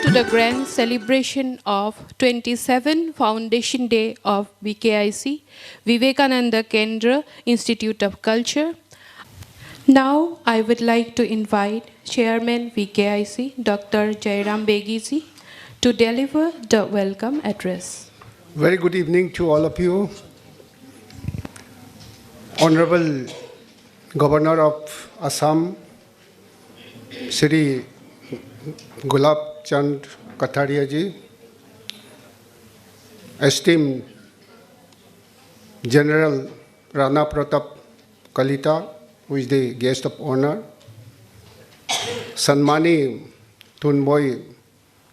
to the grand celebration of 27th Foundation Day of VKIC, Vivekananda Kendra Institute of Culture. Now I would like to invite Chairman VKIC, Dr. Joram Begi, to deliver the welcome address. Very good evening to all of you. Honorable Governor of Assam, Shri Gulab Kataria ji, esteemed General Rana Pratap Kalita, who is the guest of honor, Sanmani Thunbui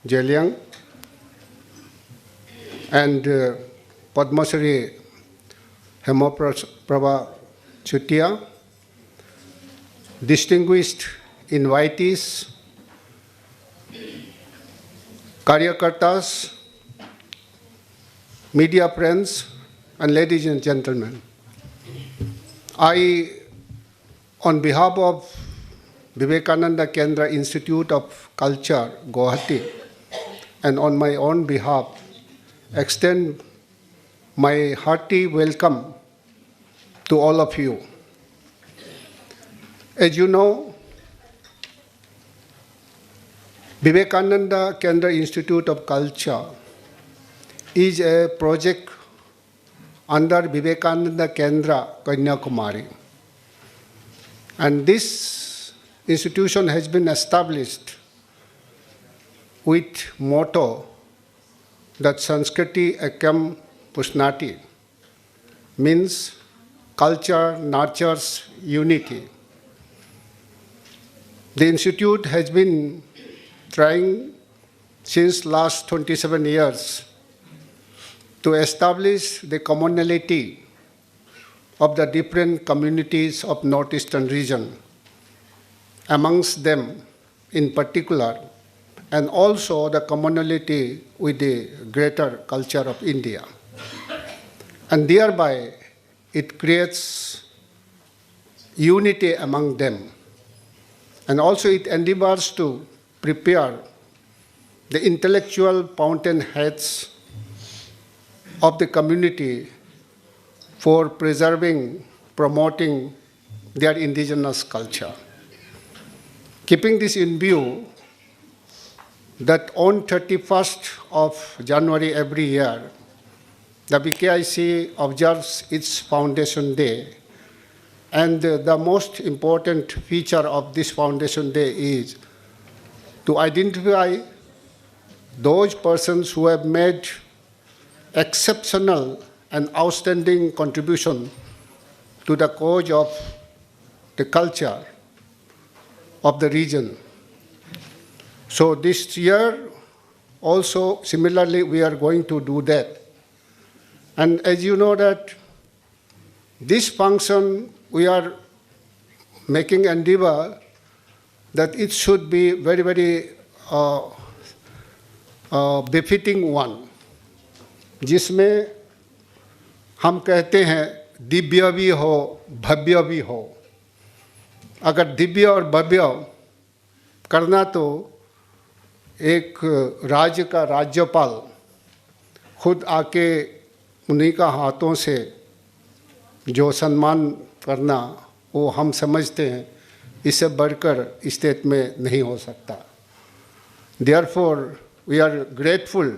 Zeliang, and Padma Shri Hemaprova Chutia, distinguished invitees, Karyakartas, media friends, and ladies and gentlemen. I, on behalf of Vivekananda Kendra Institute of Culture, Guwahati, and on my own behalf, extend my hearty welcome to all of you. As you know, Vivekananda Kendra Institute of Culture is a project under Vivekananda Kendra, Kanyakumari. And this institution has been established with motto that Sanskriti Ekam Pushnati, means culture nurtures unity. The institute has been trying since last 27 years to establish the commonality of the different communities of northeastern region, amongst them in particular, and also the commonality with the greater culture of India. And thereby, it creates unity among them. And also it endeavors to prepare the intellectual fountainheads of the community for preserving, promoting their indigenous culture. Keeping this in view, that on 31st of January every year, the VKIC observes its Foundation Day. And the most important feature of this Foundation Day is to identify those persons who have made exceptional and outstanding contribution to the cause of the culture of the region. So this year also similarly we are going to do that. And as you know that this function we are making endeavor that it should be very, very befitting one, जिसमें हम कहते हैं दिव्य भी हो, भव्य भी हो. अगर दिव्य और भव्य करना तो एक राज्य का राज्यपाल खुद आके उन्हीं का हाथों से जो सम्मान करना वो हम समझते हैं इससे बढ़कर स्टेट में नहीं हो सकता. Therefore, we are grateful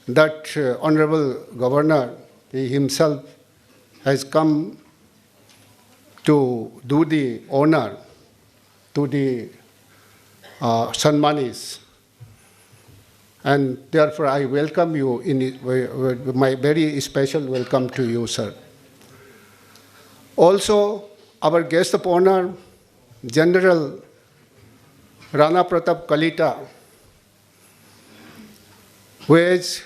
that Honorable Governor he himself has come to do the honor to the Sanmanis. And therefore, I welcome you in my very special welcome to you, sir. Also, our guest of honor, General Rana Pratap Kalita, who has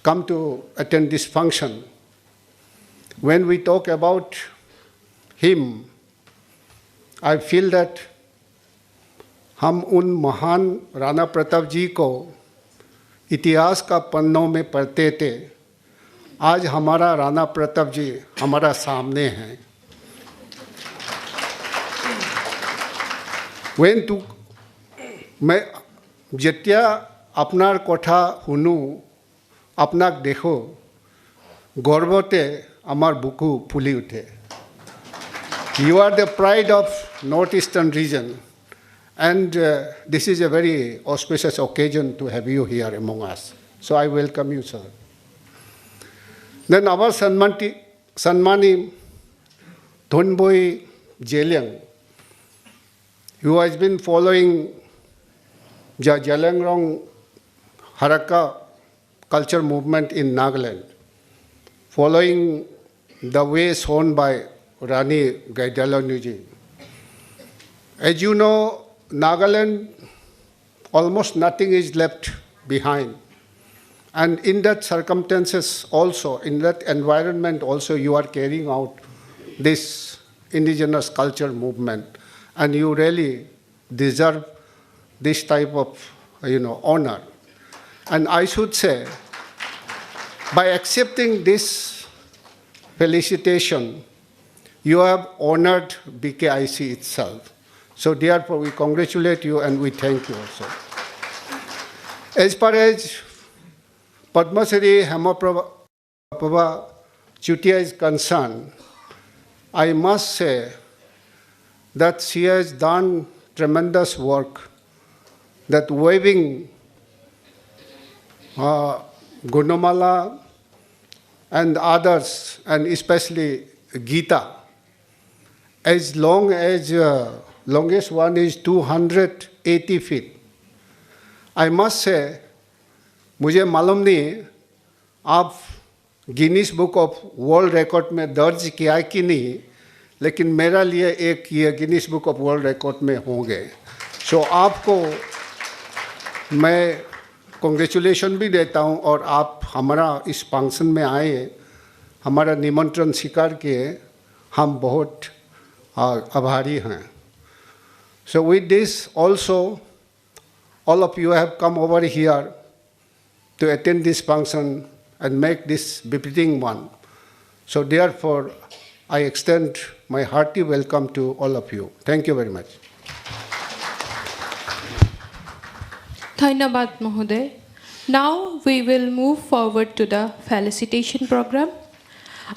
come to attend this function. When we talk about him, I feel that हम उन महान राणा प्रताप जी को इतिहास का पन्नों में पढ़ते थे. आज हमारा राणा प्रताप जी हमारा सामने हैं. मैं যেতিয়া আপনাৰ কথা শুনো, আপোনাক দেখো, গৰ্বতে আমাৰ বুকু ফুলি উঠে। You are the pride of Northeastern region, and this is a very auspicious occasion to have you here among us. So I welcome you, sir. Then our Sanmani Thunbui Zeliang, who has been following the Zeliang Haraka culture movement in Nagaland, following the way shown by Rani Gaidalanuji. As you know, Nagaland, almost nothing is left behind. And in that circumstances also, in that environment also, you are carrying out this indigenous culture movement. And you really deserve this type of, honor. And I should say, by accepting this felicitation, you have honored VKIC itself. So therefore, we congratulate you and we thank you also. As far as Padma Shri Hemaprova Chutia is concerned, I must say that she has done tremendous work, that weaving Gunamala and others, and especially Gita, as long as longest one is 280 feet. I must say, मुझे मालूम नहीं आप Guinness book of world record में दर्ज किया है कि नहीं, लेकिन मेरा लिए एक ये Guinness book of world record में होंगे। सो आपको मैं कॉन्ग्रेचुलेशन भी देता हूँ, और आप हमारा इस फंक्शन में आए, हमारा निमंत्रण स्वीकार किए, हम बहुत आभारी हैं। So with this also, all of you have come over here to attend this function and make this befitting one. So therefore, I extend my hearty welcome to all of you. Thank you very much. Dhanyabad Mahoday. Now we will move forward to the felicitation program.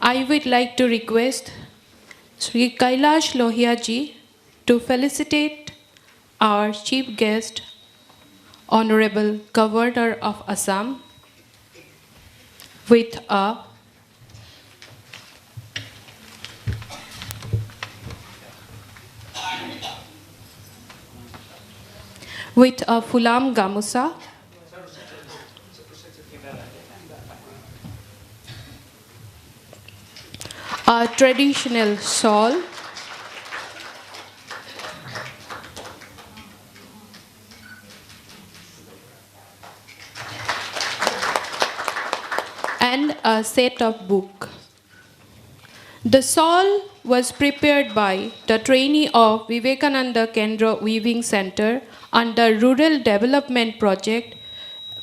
I would like to request Shri Kailash Lohia ji to felicitate our chief guest, Honorable Governor of Assam, with a Fulam Gamusa, a traditional shawl, and a set of book. The shawl was prepared by the trainee of Vivekananda Kendra Weaving Center under Rural Development Project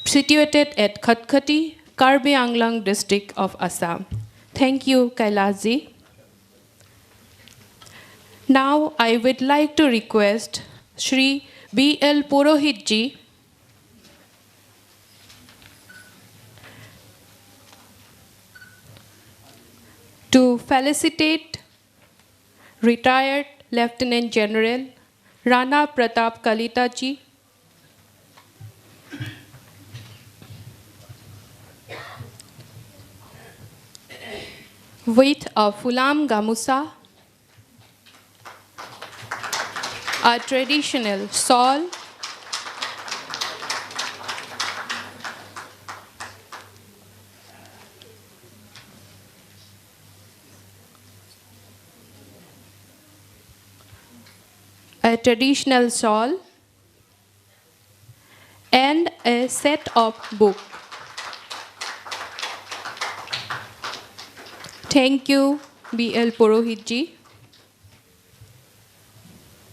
situated at Khatkati, Karbi Anglang district of Assam. Thank you, Kailash-ji. Now I would like to request Shri B.L. Purohit-ji to felicitate retired Lieutenant General Rana Pratap Kalita ji, with a Fulam Gamusa, a traditional shawl, and a set of book. Thank you, B.L. Purohit ji.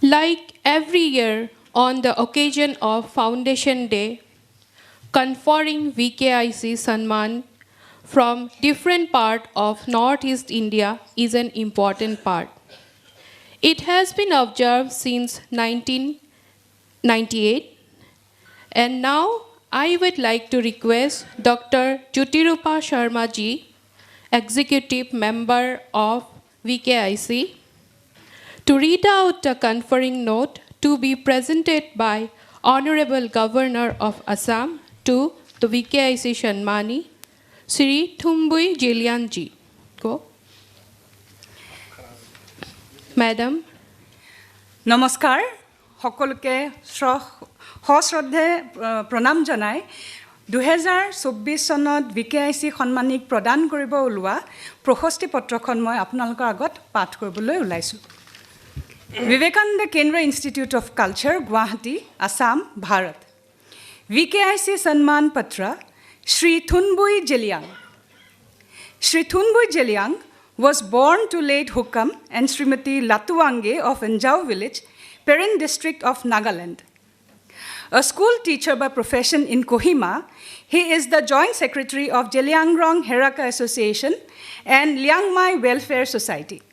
Like every year on the occasion of Foundation Day, conferring VKIC Sanman from different parts of Northeast India is an important part. It has been observed since 1998, And now I would like to request Dr. Jyotirupa Sharma ji, Executive Member of VKIC, to read out a conferring note to be presented by Honorable Governor of Assam to the VKIC Sanmani, Shri Thunbui Zeliang ji. Go. Madam. Namaskar. Hokoluke Hosrodhe Pranam Janai. 2024 চনত VKIC সন্মানিক প্ৰদান কৰিব ওলোৱা প্ৰশস্তি পত্ৰখন মই আপোনালোকৰ আগত পাঠ কৰিবলৈ ওলাইছো Vivekananda Kendra Institute of Culture, Guwahati, Assam, Bharat. VKIC Sanman Patra, Shri Thunbui Zeliang. Shri Thunbui Zeliang was born to late Hukam and Srimati Latuwange of Anjau village, Perin district of Nagaland. A school teacher by profession in Kohima, he is the Joint Secretary of Zeliang Heraka Association and Liangmai Welfare Society.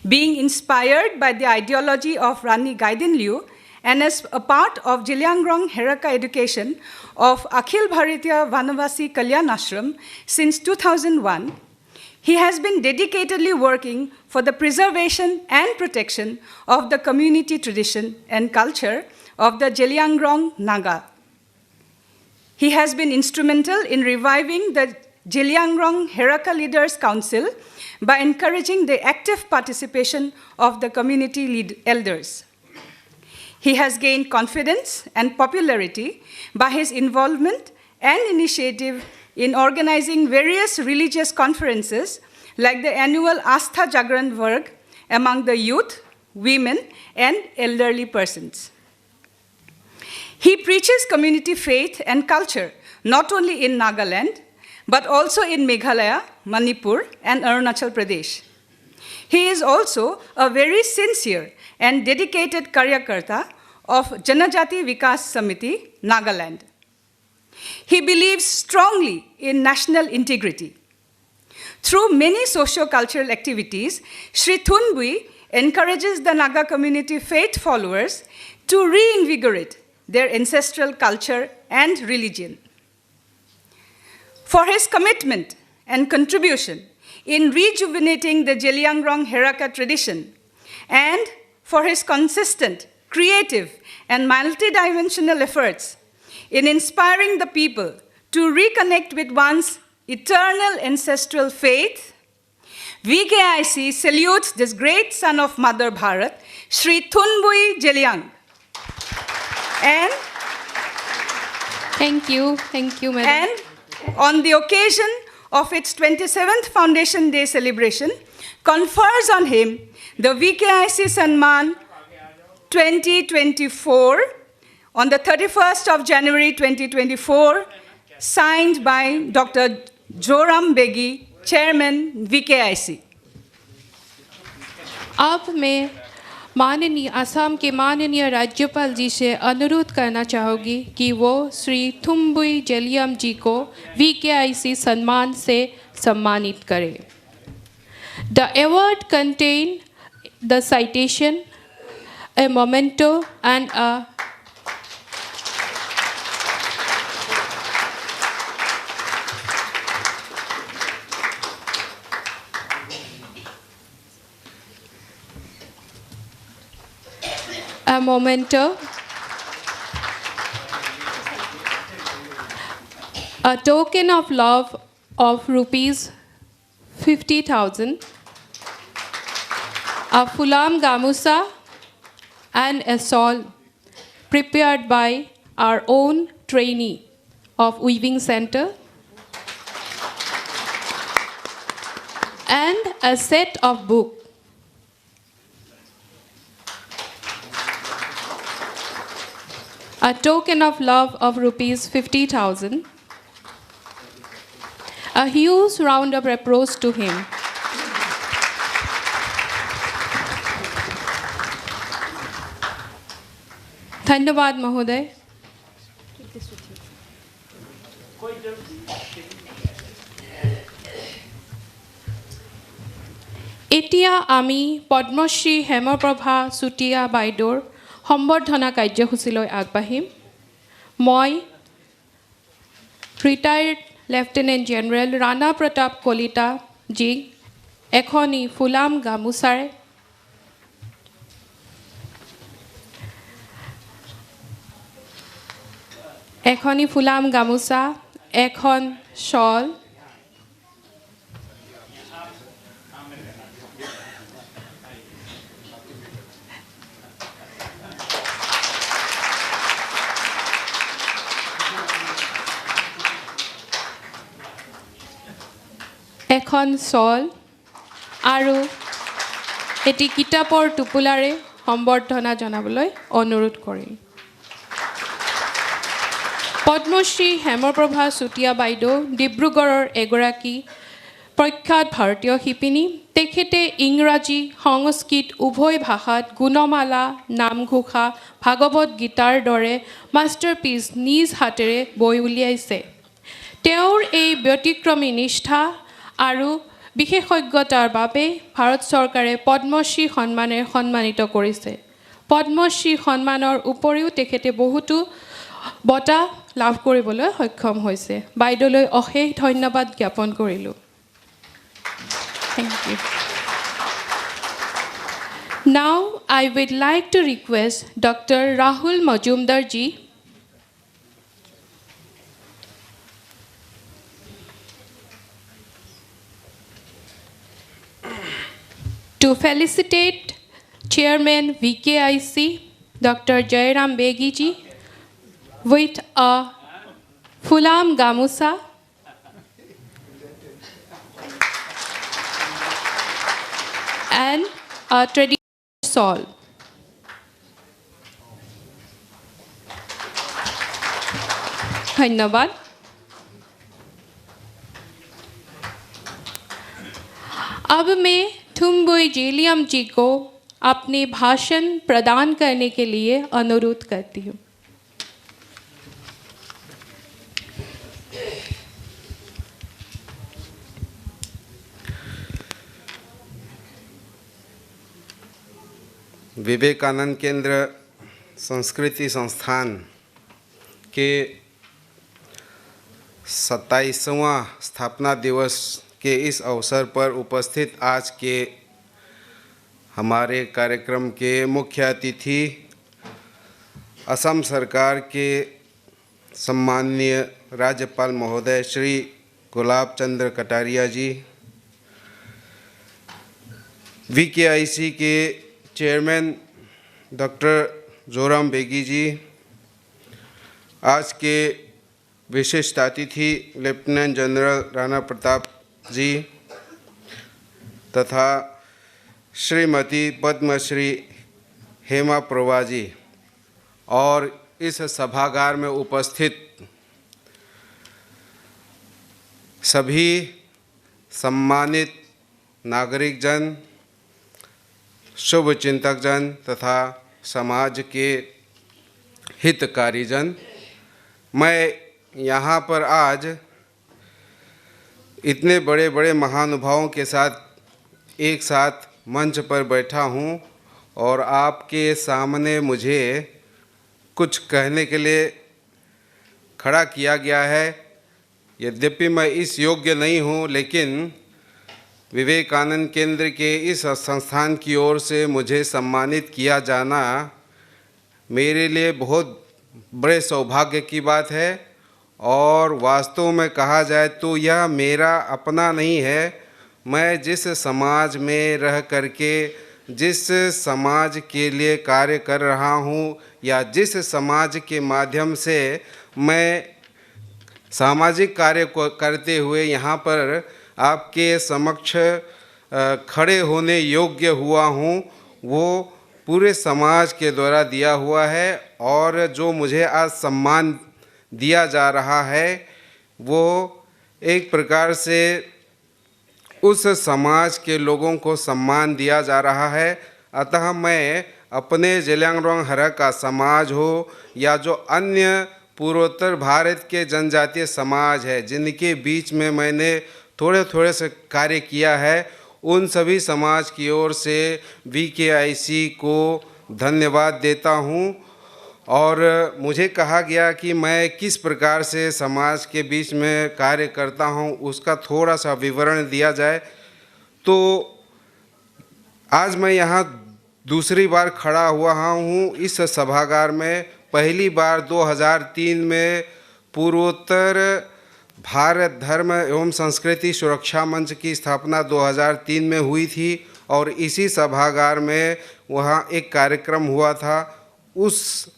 Being inspired by the ideology of Rani Gaidinliu and as a part of Zeliang Heraka education of Akhil Bharatiya Vanavasi Kalyan Ashram since 2001, he has been dedicatedly working for the preservation and protection of the community tradition and culture of the Zeliang Naga. He has been instrumental in reviving the Zeliang Heraka Leaders Council by encouraging the active participation of the community elders. He has gained confidence and popularity by his involvement and initiative in organizing various religious conferences like the annual Astha Jagran Varg among the youth, women, and elderly persons. He preaches community faith and culture, not only in Nagaland, but also in Meghalaya, Manipur, and Arunachal Pradesh. He is also a very sincere and dedicated Karyakarta of Janajati Vikas Samiti, Nagaland. He believes strongly in national integrity. Through many socio-cultural activities, Shri Thunbui encourages the Naga community faith followers to reinvigorate their ancestral culture and religion. For his commitment and contribution in rejuvenating the Zeliang Heraka tradition, and for his consistent, creative, and multidimensional efforts in inspiring the people to reconnect with one's eternal ancestral faith, VKIC salutes this great son of Mother Bharat, Shri Thunbui Zeliang. And Thank you, madam. And on the occasion of its 27th Foundation Day celebration, confers on him the VKIC Sanman 2024 on the 31st of January 2024, signed by Dr. Joram Begi, Chairman VKIC. अब मैं माननीय असम के माननीय राज्यपाल जी से अनुरोध करना चाहूँगी कि वो श्री थुम्बुई जेलियम जी को VKIC सम्मान से सम्मानित करें. The award contains the citation, a memento, and a memento, a token of love of rupees 50,000, a fulam gamusa, and a shawl prepared by our own trainee of Weaving Center, and a set of books. A token of love of rupees 50,000. A huge round of applause to him. धन्यवाद महोदय. এতিয়া আমি পদ্মশ্ৰী হেমপ্ৰভা চুতীয়া বাইদেউৰ সম্বৰ্ধনা কাৰ্যসূচীলৈ আগবাঢ়িম. মই retired lieutenant general Rana প্ৰতাপ কলিতা জীক এখনি ফুলাম গামোচাৰে এখনি ফুলাম গামোচা এখন শল এখন শল আৰু এটি কিতাপৰ টুকুলাৰে সম্বৰ্ধনা জনাবলৈ অনুৰোধ কৰিম পদ্মশ্ৰী হেমপ্ৰভা চুতীয়া বাইদেউ ডিব্ৰুগড়ৰ এগৰাকী প্ৰখ্যাত ভাৰতীয় শিপিনী তেখেতে ইংৰাজী সংস্কৃত উভয় ভাষাত গুণমালা নামঘোষা ভাগৱত গীতাৰ দৰে মাষ্টাৰপিচ নিজ হাতেৰে বৈ উলিয়াইছে তেওঁৰ এই ব্যতিক্ৰমী নিষ্ঠা আৰু বিশেষজ্ঞতাৰ বাবে ভাৰত চৰকাৰে পদ্মশ্ৰী সন্মানেৰে সন্মানিত কৰিছে পদ্মশ্ৰী সন্মানৰ উপৰিও তেখেতে বহুতো বঁটা লাভ কৰিবলৈ সক্ষম হৈছে বাইদেউলৈ অশেষ ধন্যবাদ জ্ঞাপন কৰিলোঁ Thank you. Now I would like to request Dr. Rahul Majumdar ji to felicitate Chairman VKIC Dr. Joram Begi ji with a Fulam Gamusa and a traditional shawl. धन्यवाद अब मैं थुम्बुई जेलियम जी को अपने भाषण प्रदान करने के लिए अनुरोध करती हूँ विवेकानंद केंद्र संस्कृति संस्थान के 27वां स्थापना दिवस के इस अवसर पर उपस्थित आज के हमारे कार्यक्रम के मुख्य अतिथि असम सरकार के सम्माननीय राज्यपाल महोदय श्री गुलाब चंद्र कटारिया जी VKIC के चेयरमैन डॉक्टर जोराम बेगी जी आज के विशिष्ट अतिथि लेफ्टिनेंट जनरल राणा प्रताप जी तथा श्रीमती पद्मश्री हेमाप्रोवा जी और इस सभागार में उपस्थित सभी सम्मानित नागरिक जन शुभ चिंतक जन तथा समाज के हितकारी जन मैं यहाँ पर आज इतने बड़े बड़े महानुभावों के साथ एक साथ मंच पर बैठा हूँ और आपके सामने मुझे कुछ कहने के लिए खड़ा किया गया है यद्यपि मैं इस योग्य नहीं हूँ लेकिन विवेकानंद केंद्र के इस संस्थान की ओर से मुझे सम्मानित किया जाना मेरे लिए बहुत बड़े सौभाग्य की बात है और वास्तव में कहा जाए तो यह मेरा अपना नहीं है मैं जिस समाज में रह करके जिस समाज के लिए कार्य कर रहा हूँ या जिस समाज के माध्यम से मैं सामाजिक कार्य को करते हुए यहाँ पर आपके समक्ष खड़े होने योग्य हुआ हूँ वो पूरे समाज के द्वारा दिया हुआ है और जो मुझे आज सम्मान दिया जा रहा है वो एक प्रकार से उस समाज के लोगों को सम्मान दिया जा रहा है अतः मैं अपने ज़ेलियांग हरा का समाज हो या जो अन्य पूर्वोत्तर भारत के जनजातीय समाज है जिनके बीच में मैंने थोड़े थोड़े से कार्य किया है उन सभी समाज की ओर से VKIC को धन्यवाद देता हूँ और मुझे कहा गया कि मैं किस प्रकार से समाज के बीच में कार्य करता हूं, उसका थोड़ा सा विवरण दिया जाए। तो आज मैं यहाँ दूसरी बार खड़ा हुआ हूँ इस सभागार में। पहली बार 2003 में पूर्वोत्तर भारत धर्म एवं संस्कृति सुरक्षा मंच की स्थापना 2003 में हुई थी और इसी सभागार में वहाँ एक कार्यक्रम हुआ था। उस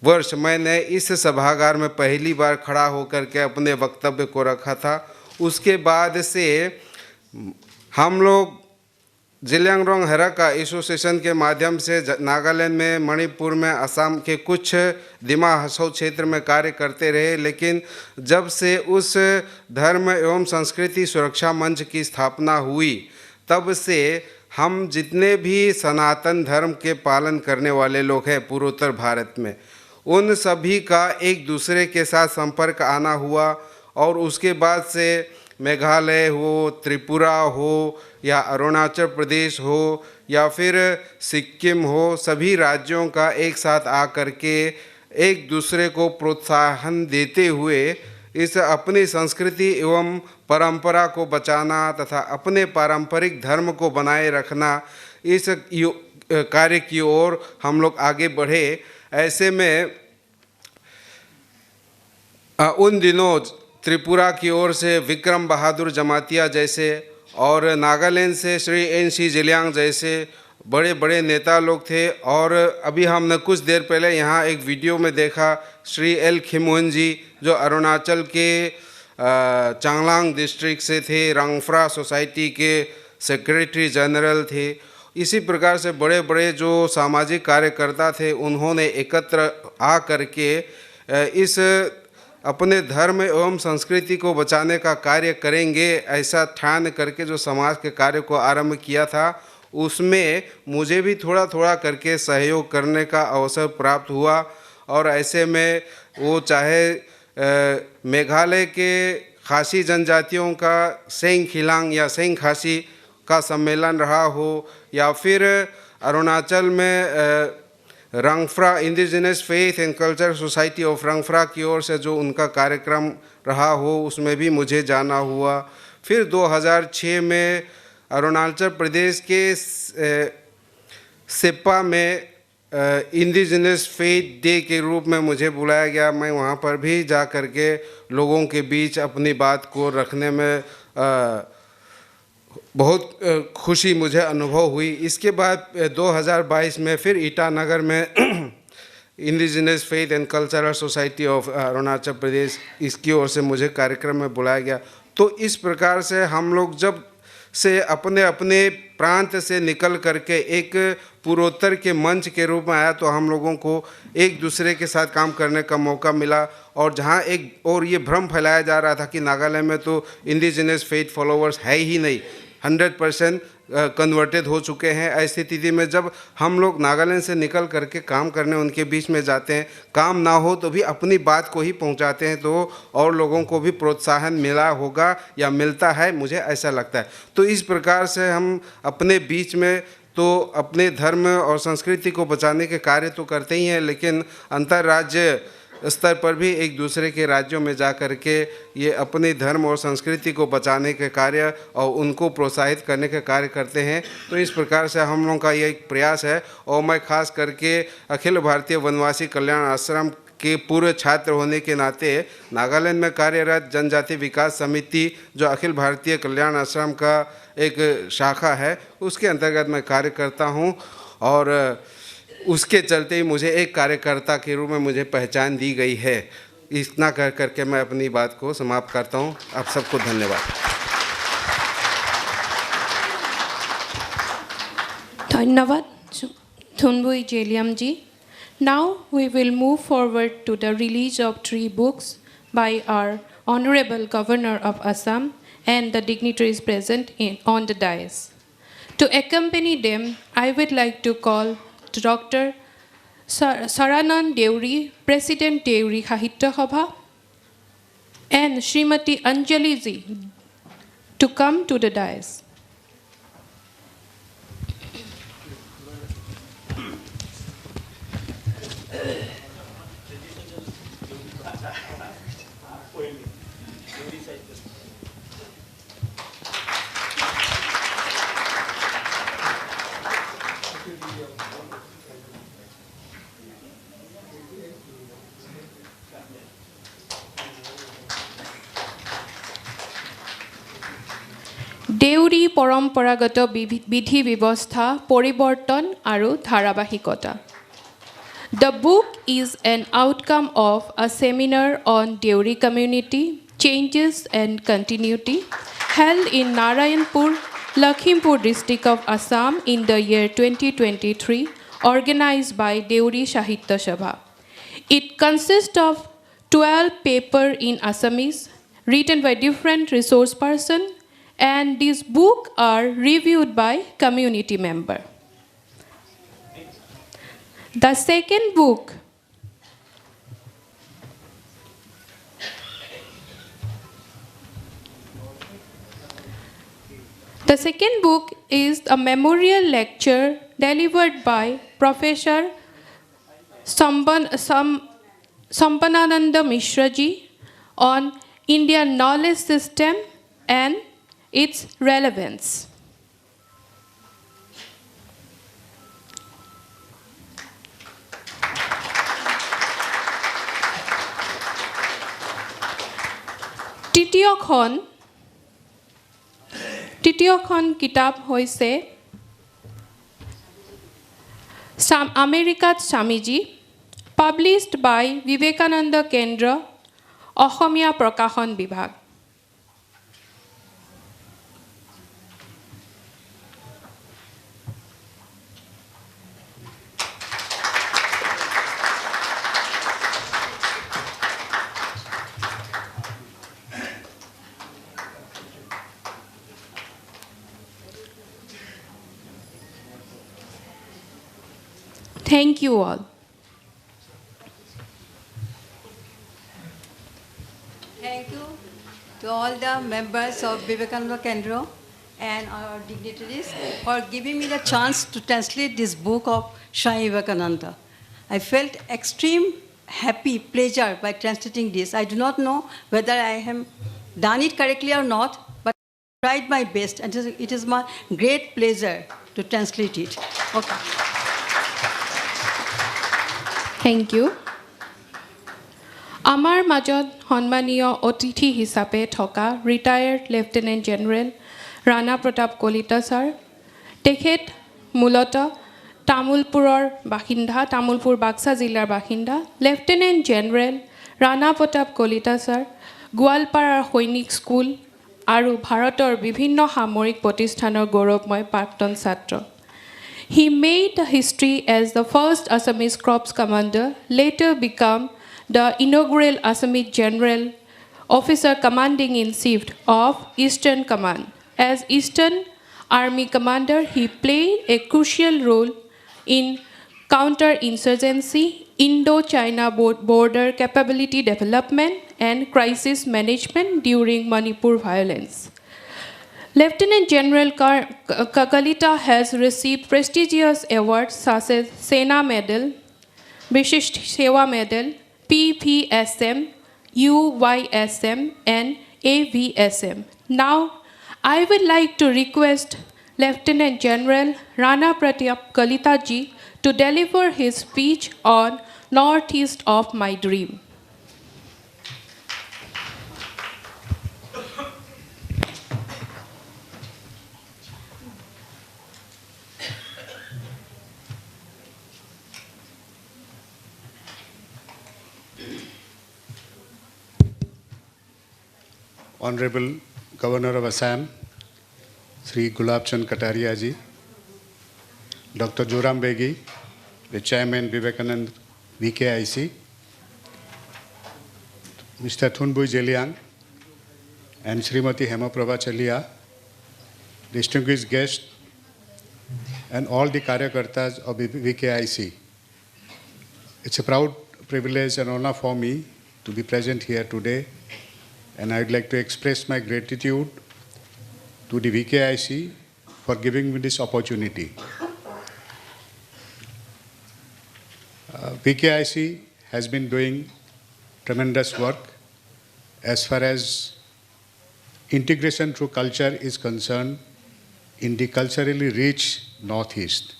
वर्ष मैंने इस सभागार में पहली बार खड़ा होकर के अपने वक्तव्य को रखा था। उसके बाद से हम लोग जेलियांग का एसोसिएशन के माध्यम से नागालैंड में, मणिपुर में, असम के कुछ दिमा हसौ क्षेत्र में कार्य करते रहे। लेकिन जब से उस धर्म एवं संस्कृति सुरक्षा मंच की स्थापना हुई, तब से हम जितने भी सनातन धर्म के पालन करने वाले लोग हैं पूर्वोत्तर भारत में, उन सभी का एक दूसरे के साथ संपर्क आना हुआ। और उसके बाद से मेघालय हो, त्रिपुरा हो या अरुणाचल प्रदेश हो या फिर सिक्किम हो, सभी राज्यों का एक साथ आकर के एक दूसरे को प्रोत्साहन देते हुए इस अपनी संस्कृति एवं परंपरा को बचाना तथा अपने पारंपरिक धर्म को बनाए रखना, इस कार्य की ओर हम लोग आगे बढ़े। ऐसे में उन दिनों त्रिपुरा की ओर से विक्रम बहादुर जमातिया जैसे और नागालैंड से श्री NC जेलियांग जैसे बड़े बड़े नेता लोग थे। और अभी हमने कुछ देर पहले यहाँ एक वीडियो में देखा श्री L खिमहुन जी, जो अरुणाचल के चांगलांग डिस्ट्रिक्ट से थे, रंगफ्रा सोसाइटी के सेक्रेटरी जनरल थे। इसी प्रकार से बड़े बड़े जो सामाजिक कार्यकर्ता थे, उन्होंने एकत्र आ करके इस अपने धर्म एवं संस्कृति को बचाने का कार्य करेंगे, ऐसा ठान करके जो समाज के कार्य को आरंभ किया था, उसमें मुझे भी थोड़ा थोड़ा करके सहयोग करने का अवसर प्राप्त हुआ। और ऐसे में वो चाहे मेघालय के खासी जनजातियों का सेंग खिलांग या सेंग खासी का सम्मेलन रहा हो, या फिर अरुणाचल में Rangfra indigenous faith and culture society of Rangfra की ओर से जो उनका कार्यक्रम रहा हो, उसमें भी मुझे जाना हुआ। फिर 2006 में अरुणाचल प्रदेश के सेप्पा में इंडिजिनस फेथ डे के रूप में मुझे बुलाया गया। मैं वहाँ पर भी जा कर के लोगों के बीच अपनी बात को रखने में बहुत खुशी मुझे अनुभव हुई। इसके बाद 2022 में फिर ईटानगर में indigenous faith and cultural society of Arunachal Pradesh, इसकी ओर से मुझे कार्यक्रम में बुलाया गया। तो इस प्रकार से हम लोग जब से अपने अपने प्रांत से निकल करके एक पूर्वोत्तर के मंच के रूप में आया, तो हम लोगों को एक दूसरे के साथ काम करने का मौका मिला। और जहाँ एक और ये भ्रम फैलाया जा रहा था कि नागालैंड में तो इंडिजिनस फेथ फॉलोअर्स है ही नहीं, 100% कन्वर्टेड हो चुके हैं। ऐसी स्थिति में जब हम लोग नागालैंड से निकल करके काम करने उनके बीच में जाते हैं, काम ना हो तो भी अपनी बात को ही पहुंचाते हैं, तो और लोगों को भी प्रोत्साहन मिला होगा या मिलता है, मुझे ऐसा लगता है। तो इस प्रकार से हम अपने बीच में तो अपने धर्म और संस्कृति को बचाने के कार्य तो करते ही हैं, लेकिन अंतर्राज्य स्तर पर भी एक दूसरे के राज्यों में जा कर के ये अपने धर्म और संस्कृति को बचाने के कार्य और उनको प्रोत्साहित करने के कार्य करते हैं। तो इस प्रकार से हम लोगों का ये एक प्रयास है। और मैं खास करके अखिल भारतीय वनवासी कल्याण आश्रम के पूर्व छात्र होने के नाते नागालैंड में कार्यरत जनजाति विकास समिति, जो अखिल भारतीय कल्याण आश्रम का एक शाखा है, उसके अंतर्गत मैं कार्य करता हूँ। और उसके चलते ही मुझे एक कार्यकर्ता के रूप में मुझे पहचान दी गई है। इतना कर करके मैं अपनी बात को समाप्त करता हूँ। आप सबको धन्यवाद। धन्यवाद Thunbui Zeliang ji. Now we will move forward to the release of 3 books by our Honorable Governor of Assam and the dignitaries present on the dais. To accompany them, I would like to call Dr. Saranan Deori, President Deori Sahitya Sabha, and Srimati Anjali ji to come to the dais. Deori Paramporagata Bidhi Vyavastha, Paribartan aru Dharabahikata. The book is an outcome of a seminar on Deori community, changes and continuity, held in Narayanpur, Lakhimpur district of Assam in the year 2023, organized by Deori Sahitya Sabha. It consists of 12 papers in Assamese, written by different resource persons, and these books are reviewed by community members. The second book is a memorial lecture delivered by Professor Sampanananda Mishraji on Indian knowledge system and its relevance. তৃতীয়খন কিতাপ হৈছে আমেৰিকাত Swamiji, published by Vivekananda Kendra, Asamiya প্ৰকাশন বিভাগ. Thank you all. Thank you to all the members of Vivekananda Kendra and our dignitaries for giving me the chance to translate this book of Swami Vivekananda. I felt extreme happy, pleasure by translating this. I do not know whether I have done it correctly or not, but I tried my best, and it is my great pleasure to translate it. Okay. Thank you. আমাৰ মাজত সন্মানীয় অতিথি হিচাপে থকা retired lieutenant general Rana প্ৰতাপ Kalita sir, তেখেত মূলতঃ তামুলপুৰৰ বাসিন্দা, তামুলপুৰ বাক্সা জিলাৰ বাসিন্দা। লেফটেনেণ্ট জেনেৰেল ৰাণা প্ৰতাপ কলিতা ছাৰ গোৱালপাৰাৰ সৈনিক স্কুল আৰু ভাৰতৰ বিভিন্ন সামৰিক প্ৰতিষ্ঠানৰ গৌৰৱময় প্ৰাক্তন ছাত্ৰ। He made history as the first Assamese Corps commander, later became the inaugural Assamese General Officer Commanding-in-Chief of Eastern Command. As Eastern Army Commander, he played a crucial role in counter-insurgency, Indo-China border capability development, and crisis management during Manipur violence. Lieutenant General Kalita has received prestigious awards such as Sena Medal, Vishisht Seva Medal, PPSM, UYSM, and AVSM. Now, I would like to request Lieutenant General Rana Pratap Kalita ji to deliver his speech on Northeast of My Dream. Honorable Governor of Assam, Shri Gulab Kataria ji, Dr. Joram Begi, the Chairman Vivekananda VKIC, Mr. Thunbui Zeliang, and Srimati Hemaprova Chalia, distinguished guests, and all the Karyakartas of VKIC. It's a proud privilege and honor for me to be present here today, and I'd like to express my gratitude to the VKIC for giving me this opportunity. VKIC has been doing tremendous work as far as integration through culture is concerned in the culturally rich Northeast.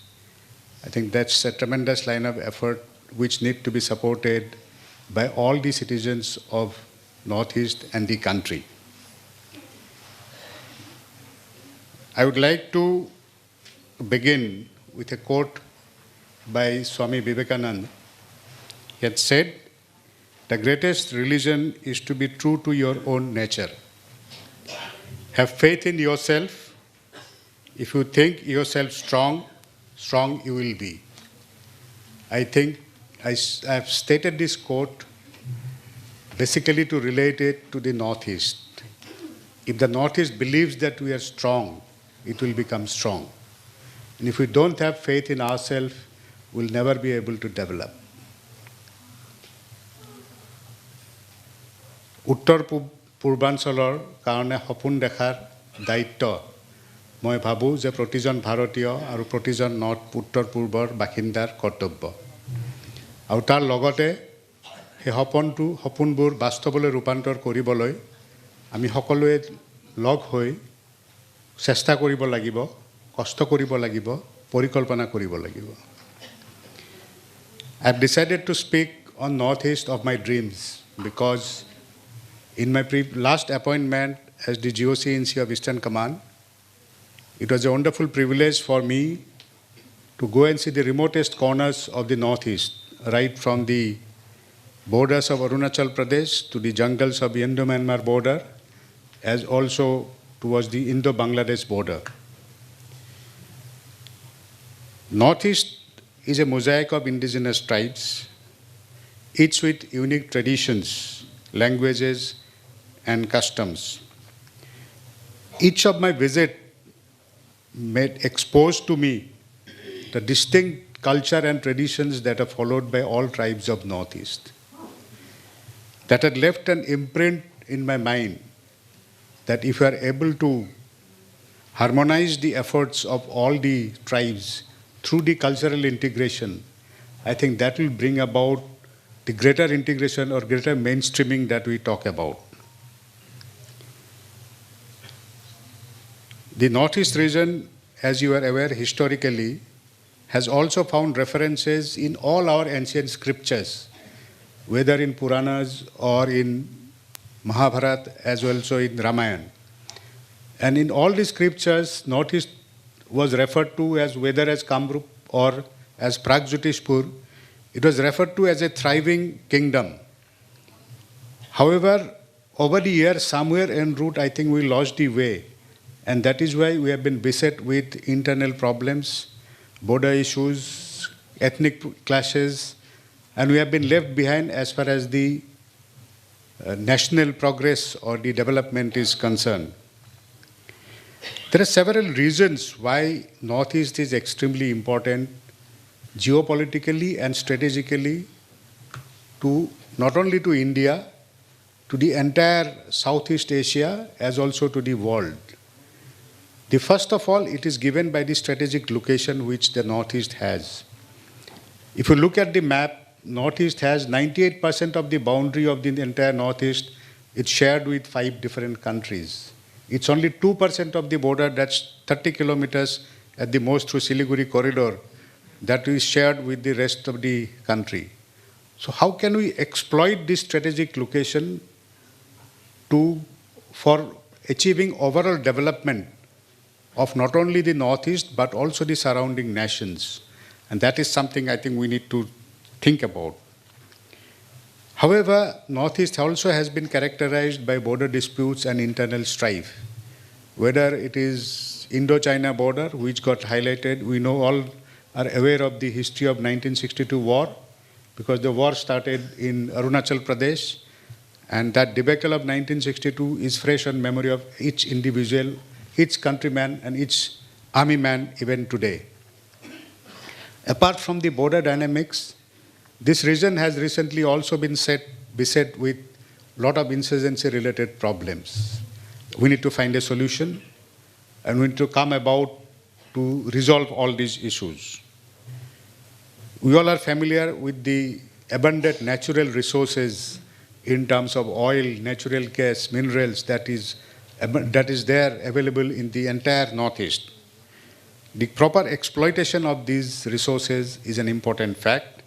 I think that's a tremendous line of effort which need to be supported by all the citizens of Northeast and the country. I would like to begin with a quote by Swami Vivekananda. He had said, "The greatest religion is to be true to your own nature. Have faith in yourself. If you think yourself strong, strong you will be." I think I have stated this quote basically to relate it to the Northeast. If the Northeast believes that we are strong, it will become strong. And if we don't have faith in ourselves, we'll never be able to develop. উত্তৰ পূৰ্বাঞ্চলৰ কাৰণে সপোন দেখাৰ দায়িত্ব মই ভাবোঁ যে প্ৰতিজন ভাৰতীয় আৰু প্ৰতিজন উত্তৰ পূৰ্বৰ বাসিন্দাৰ কৰ্তব্য। আৰু তাৰ লগতে সেই সপোনবোৰ বাস্তৱলৈ ৰূপান্তৰ কৰিবলৈ আমি সকলোৱে লগ হৈ চেষ্টা কৰিব লাগিব, কষ্ট কৰিব লাগিব, পৰিকল্পনা কৰিব লাগিব। I have decided to speak on Northeast of my dreams because in my last appointment as the GOC-INC of Eastern Command, it was a wonderful privilege for me to go and see the remotest corners of the Northeast, right from the borders of Arunachal Pradesh to the jungles of the Indo-Myanmar border, as also towards the Indo-Bangladesh border. Northeast is a mosaic of indigenous tribes, each with unique traditions, languages, and customs. Each of my visit made exposed to me the distinct culture and traditions that are followed by all tribes of Northeast. That had left an imprint in my mind that if we are able to harmonize the efforts of all the tribes through the cultural integration, I think that will bring about the greater integration or greater mainstreaming that we talk about. The Northeast region, as you are aware historically, has also found references in all our ancient scriptures, whether in Puranas or in Mahabharata as well as in Ramayana. And in all the scriptures, Northeast was referred to as whether as Kamrup or as Pragjotishpur. It was referred to as a thriving kingdom. However, over the years, somewhere en route, I think we lost the way. And that is why we have been beset with internal problems, border issues, ethnic clashes, and we have been left behind as far as the national progress or the development is concerned. There are several reasons why Northeast is extremely important geopolitically and strategically to not only to India, to the entire Southeast Asia as also to the world. The first of all, it is given by the strategic location which the Northeast has. If you look at the map, Northeast has 98% of the boundary of the entire Northeast. It's shared with 5 different countries. It's only 2% of the border, that's 30 kilometers at the most through Siliguri corridor, that is shared with the rest of the country. So how can we exploit this strategic location for achieving overall development of not only the Northeast but also the surrounding nations? And that is something I think we need to think about. However, Northeast also has been characterized by border disputes and internal strife. Whether it is Indo-China border, which got highlighted, we know all are aware of the history of 1962 war, because the war started in Arunachal Pradesh, and that debacle of 1962 is fresh on memory of each individual, each countryman, and each army man even today. Apart from the border dynamics, this region has recently also been beset with a lot of insurgency-related problems. We need to find a solution, and we need to come about to resolve all these issues. We all are familiar with the abundant natural resources in terms of oil, natural gas, minerals that is there available in the entire Northeast. The proper exploitation of these resources is an important fact.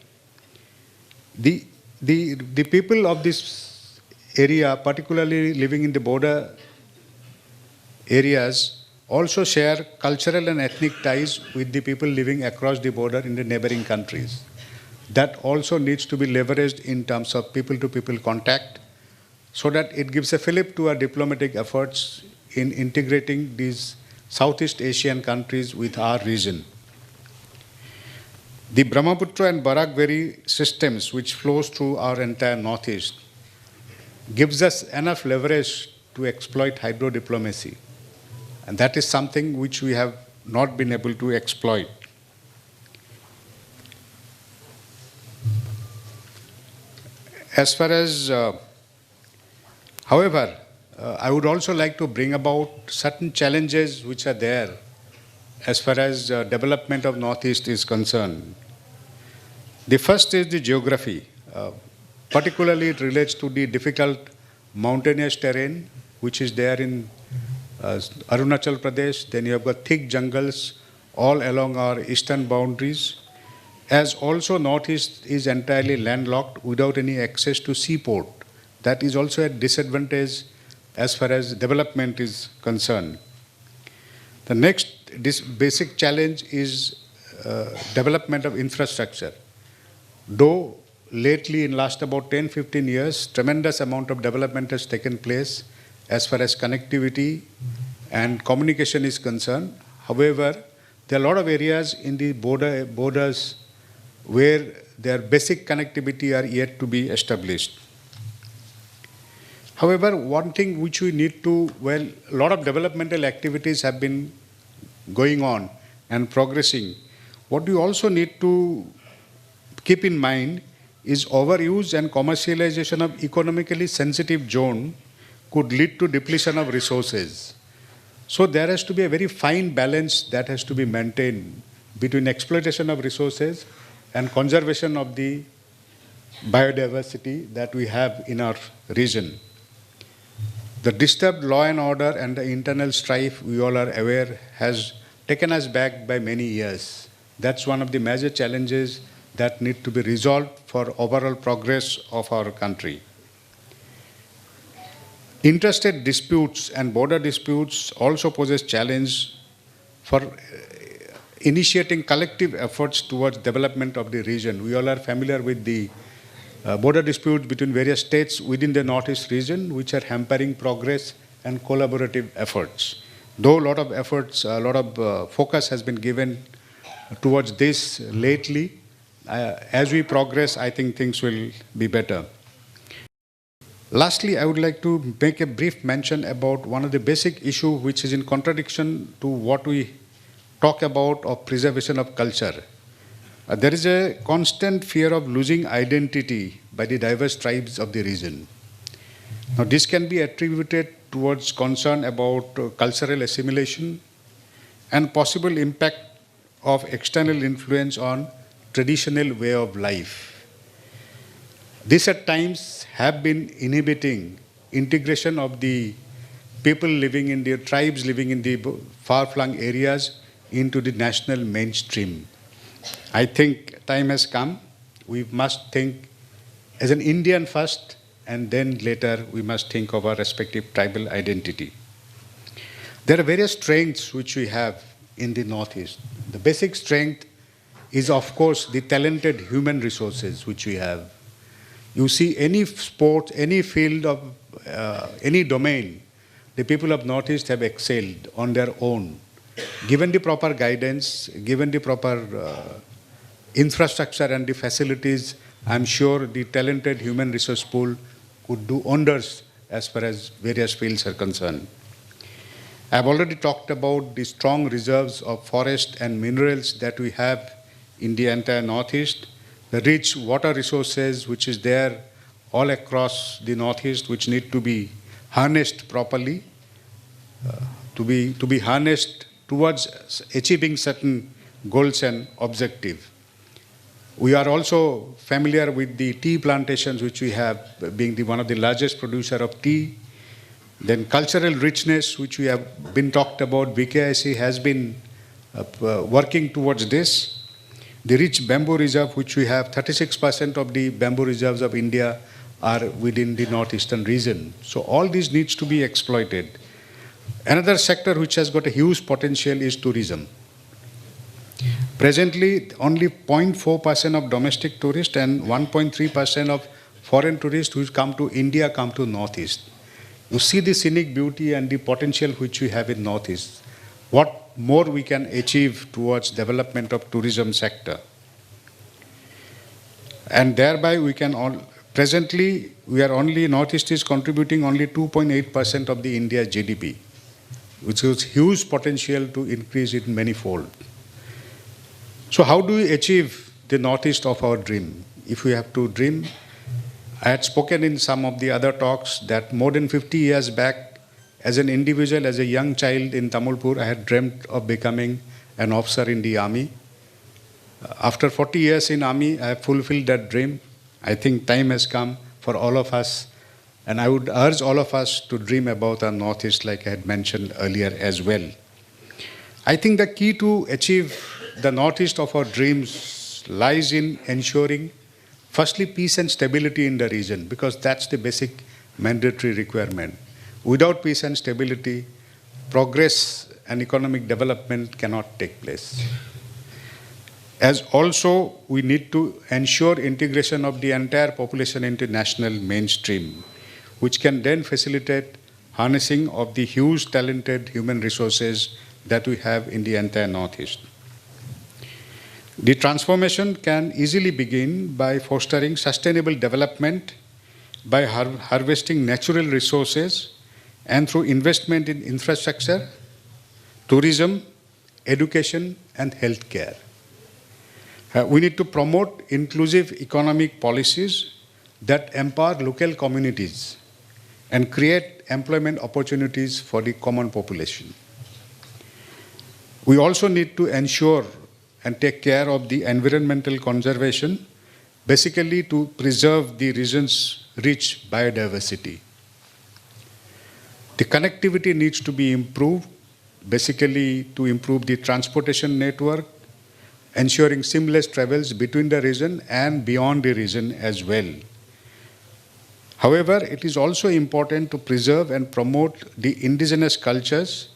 The people of this area, particularly living in the border areas, also share cultural and ethnic ties with the people living across the border in the neighboring countries. That also needs to be leveraged in terms of people-to-people contact, so that it gives a fillip to our diplomatic efforts in integrating these Southeast Asian countries with our region. The Brahmaputra and Barak Valley systems, which flows through our entire Northeast, gives us enough leverage to exploit hydro diplomacy. And that is something which we have not been able to exploit. As far as, however, I would also like to bring about certain challenges which are there as far as development of Northeast is concerned. The first is the geography. Particularly it relates to the difficult mountainous terrain which is there in Arunachal Pradesh. Then you have got thick jungles all along our eastern boundaries. As also Northeast is entirely landlocked without any access to seaport. That is also a disadvantage as far as development is concerned. The next basic challenge is development of infrastructure. Though lately in last about 10-15 years, tremendous amount of development has taken place as far as connectivity and communication is concerned. However, there are a lot of areas in the borders where their basic connectivity are yet to be established. However, one thing which we need to, well, a lot of developmental activities have been going on and progressing. What we also need to keep in mind is overuse and commercialization of economically sensitive zone could lead to depletion of resources. So there has to be a very fine balance that has to be maintained between exploitation of resources and conservation of the biodiversity that we have in our region. The disturbed law and order and the internal strife, we all are aware, has taken us back by many years. That's one of the major challenges that need to be resolved for overall progress of our country. Interstate disputes and border disputes also poses challenge for initiating collective efforts towards development of the region. We all are familiar with the border disputes between various states within the Northeast region, which are hampering progress and collaborative efforts. Though a lot of efforts, a lot of focus has been given towards this lately, as we progress, I think things will be better. Lastly, I would like to make a brief mention about one of the basic issues which is in contradiction to what we talk about of preservation of culture. There is a constant fear of losing identity by the diverse tribes of the region. Now, this can be attributed towards concern about cultural assimilation and possible impact of external influence on traditional way of life. This at times have been inhibiting integration of the people living in the tribes living in the far-flung areas into the national mainstream. I think time has come. We must think as an Indian first, and then later we must think of our respective tribal identity. There are various strengths which we have in the Northeast. The basic strength is, of course, the talented human resources which we have. You see any sport, any field of, any domain, the people of Northeast have excelled on their own. Given the proper guidance, given the proper infrastructure and the facilities, I'm sure the talented human resource pool could do wonders as far as various fields are concerned. I've already talked about the strong reserves of forest and minerals that we have in the entire Northeast, the rich water resources which is there all across the Northeast, which need to be harnessed properly, to be harnessed towards achieving certain goals and objectives. We are also familiar with the tea plantations which we have, being one of the largest producer of tea. Then cultural richness, which we have been talked about, VKIC has been working towards this. The rich bamboo reserve, which we have, 36% of the bamboo reserves of India are within the northeastern region. So all these needs to be exploited. Another sector which has got a huge potential is tourism. Presently, only 0.4% of domestic tourists and 1.3% of foreign tourists who come to India come to Northeast. You see the scenic beauty and the potential which we have in Northeast. What more we can achieve towards development of tourism sector. And thereby we can all, presently we are only, Northeast is contributing only 2.8% of the India's GDP, which is huge potential to increase it manyfold. So how do we achieve the Northeast of our dream? If we have to dream, I had spoken in some of the other talks that more than 50 years back, as an individual, as a young child in Tamilpur, I had dreamt of becoming an officer in the army. After 40 years in army, I have fulfilled that dream. I think time has come for all of us, and I would urge all of us to dream about our Northeast, like I had mentioned earlier as well. I think the key to achieve the Northeast of our dreams lies in ensuring, firstly, peace and stability in the region, because that's the basic mandatory requirement. Without peace and stability, progress and economic development cannot take place. As also, we need to ensure integration of the entire population into national mainstream, which can then facilitate harnessing of the huge talented human resources that we have in the entire Northeast. The transformation can easily begin by fostering sustainable development, by harvesting natural resources, and through investment in infrastructure, tourism, education, and healthcare. We need to promote inclusive economic policies that empower local communities and create employment opportunities for the common population. We also need to ensure and take care of the environmental conservation, basically to preserve the region's rich biodiversity. The connectivity needs to be improved, basically to improve the transportation network, ensuring seamless travels between the region and beyond the region as well. However, it is also important to preserve and promote the indigenous cultures,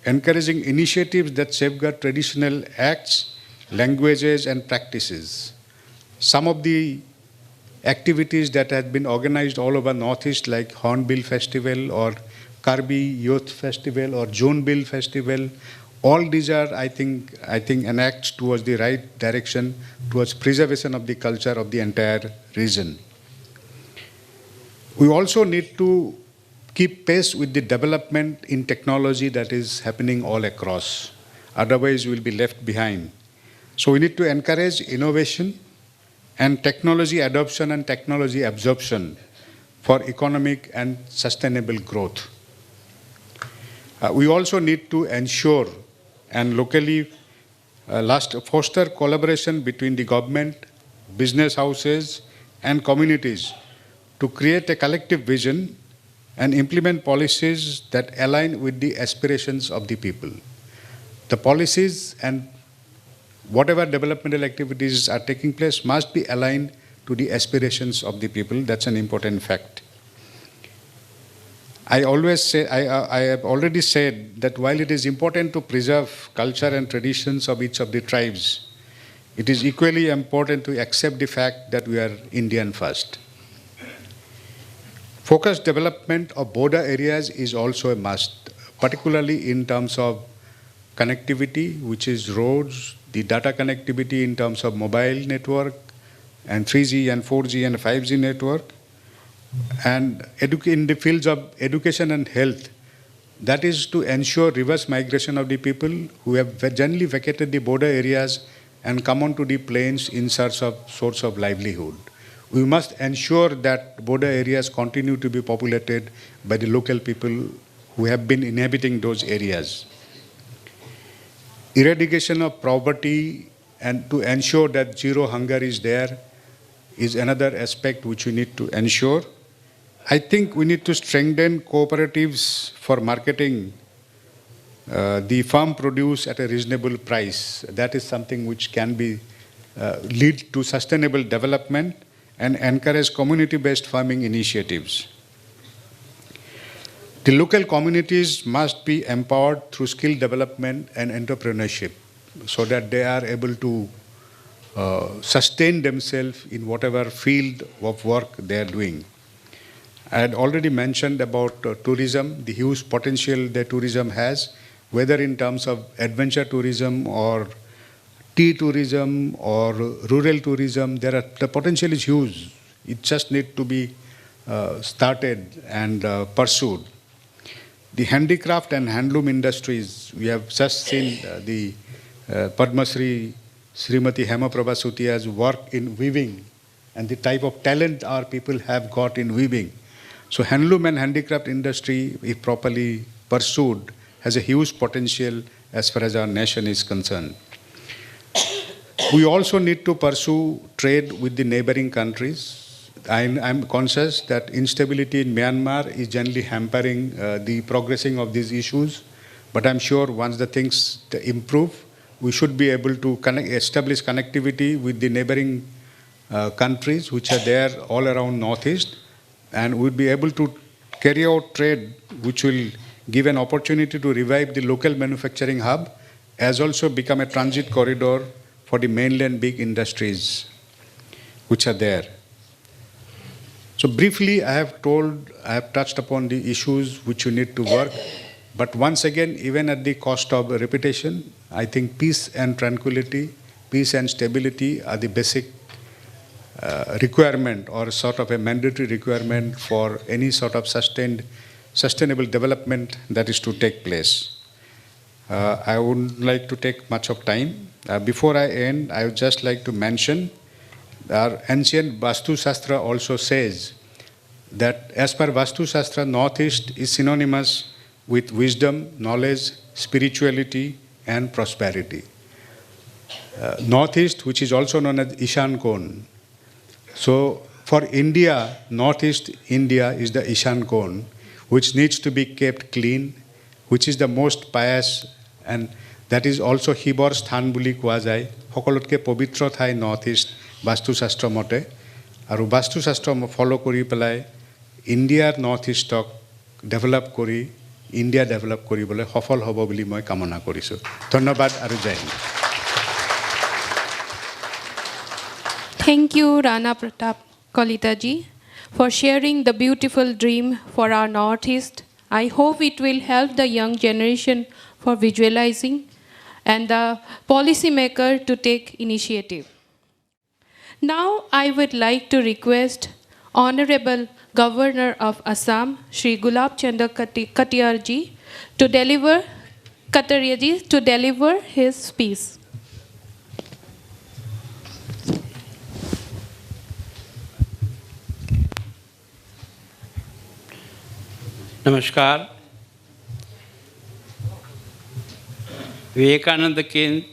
encouraging initiatives that safeguard traditional acts, languages, and practices. Some of the activities that have been organized all over Northeast, like Hon'ble Festival or Karbi Youth Festival or Jonebill Festival, all these are, I think an act towards the right direction, towards preservation of the culture of the entire region. We also need to keep pace with the development in technology that is happening all across. Otherwise, we will be left behind. So we need to encourage innovation and technology adoption and technology absorption for economic and sustainable growth. We also need to ensure and locally foster collaboration between the government, business houses, and communities to create a collective vision and implement policies that align with the aspirations of the people. The policies and whatever developmental activities are taking place must be aligned to the aspirations of the people. That's an important fact. I always say, I have already said that while it is important to preserve culture and traditions of each of the tribes, it is equally important to accept the fact that we are Indian first. Focused development of border areas is also a must, particularly in terms of connectivity, which is roads, the data connectivity in terms of mobile network, and 3G and 4G and 5G network, and in the fields of education and health, that is to ensure reverse migration of the people who have generally vacated the border areas and come onto the plains in search of source of livelihood. We must ensure that border areas continue to be populated by the local people who have been inhabiting those areas. Eradication of poverty and to ensure that zero hunger is there is another aspect which we need to ensure. I think we need to strengthen cooperatives for marketing the farm produce at a reasonable price. That is something which can be lead to sustainable development and encourage community-based farming initiatives. The local communities must be empowered through skill development and entrepreneurship so that they are able to sustain themselves in whatever field of work they are doing. I had already mentioned about tourism, the huge potential that tourism has, whether in terms of adventure tourism or tea tourism or rural tourism. The potential is huge. It just needs to be started and pursued. The handicraft and handloom industries, we have just seen the Padma Shri Srimati Hemaprova Chutia's work in weaving and the type of talent our people have got in weaving. So handloom and handicraft industry, if properly pursued, has a huge potential as far as our nation is concerned. We also need to pursue trade with the neighboring countries. I'm conscious that instability in Myanmar is generally hampering the progressing of these issues, but I'm sure once the things improve, we should be able to establish connectivity with the neighboring countries which are there all around Northeast, and we'll be able to carry out trade which will give an opportunity to revive the local manufacturing hub, as also become a transit corridor for the mainland big industries which are there. So briefly, I have touched upon the issues which you need to work, but once again, even at the cost of reputation, I think peace and tranquility, peace and stability are the basic requirement or sort of a mandatory requirement for any sort of sustainable development that is to take place. I wouldn't like to take much of time. Before I end, I would just like to mention our ancient Vastu Shastra also says that as per Vastu Shastra, Northeast is synonymous with wisdom, knowledge, spirituality, and prosperity. Northeast, which is also known as Ishan Cone. So for India, Northeast India is the Ishan Cone, which needs to be kept clean, which is the most pious, and that is also Hibor Sthan Buli Koa Jai. Hokolotke Povitra Thai Northeast Vastu Shastra Mote. Aru Vastu Shastra follow kori pelai India Northeast develop kori, India develop kori bole safal hobo boli moi kamana korisu. Dhonnobad aru jai hind. Thank you, Rana Pratap Kalita ji, for sharing the beautiful dream for our Northeast. I hope it will help the young generation for visualizing and the policymaker to take initiative. Now I would like to request Honorable Governor of Assam, Shri Gulab Kataria ji, to deliver his speech. नमस्कार। विवेकानंद केंद्र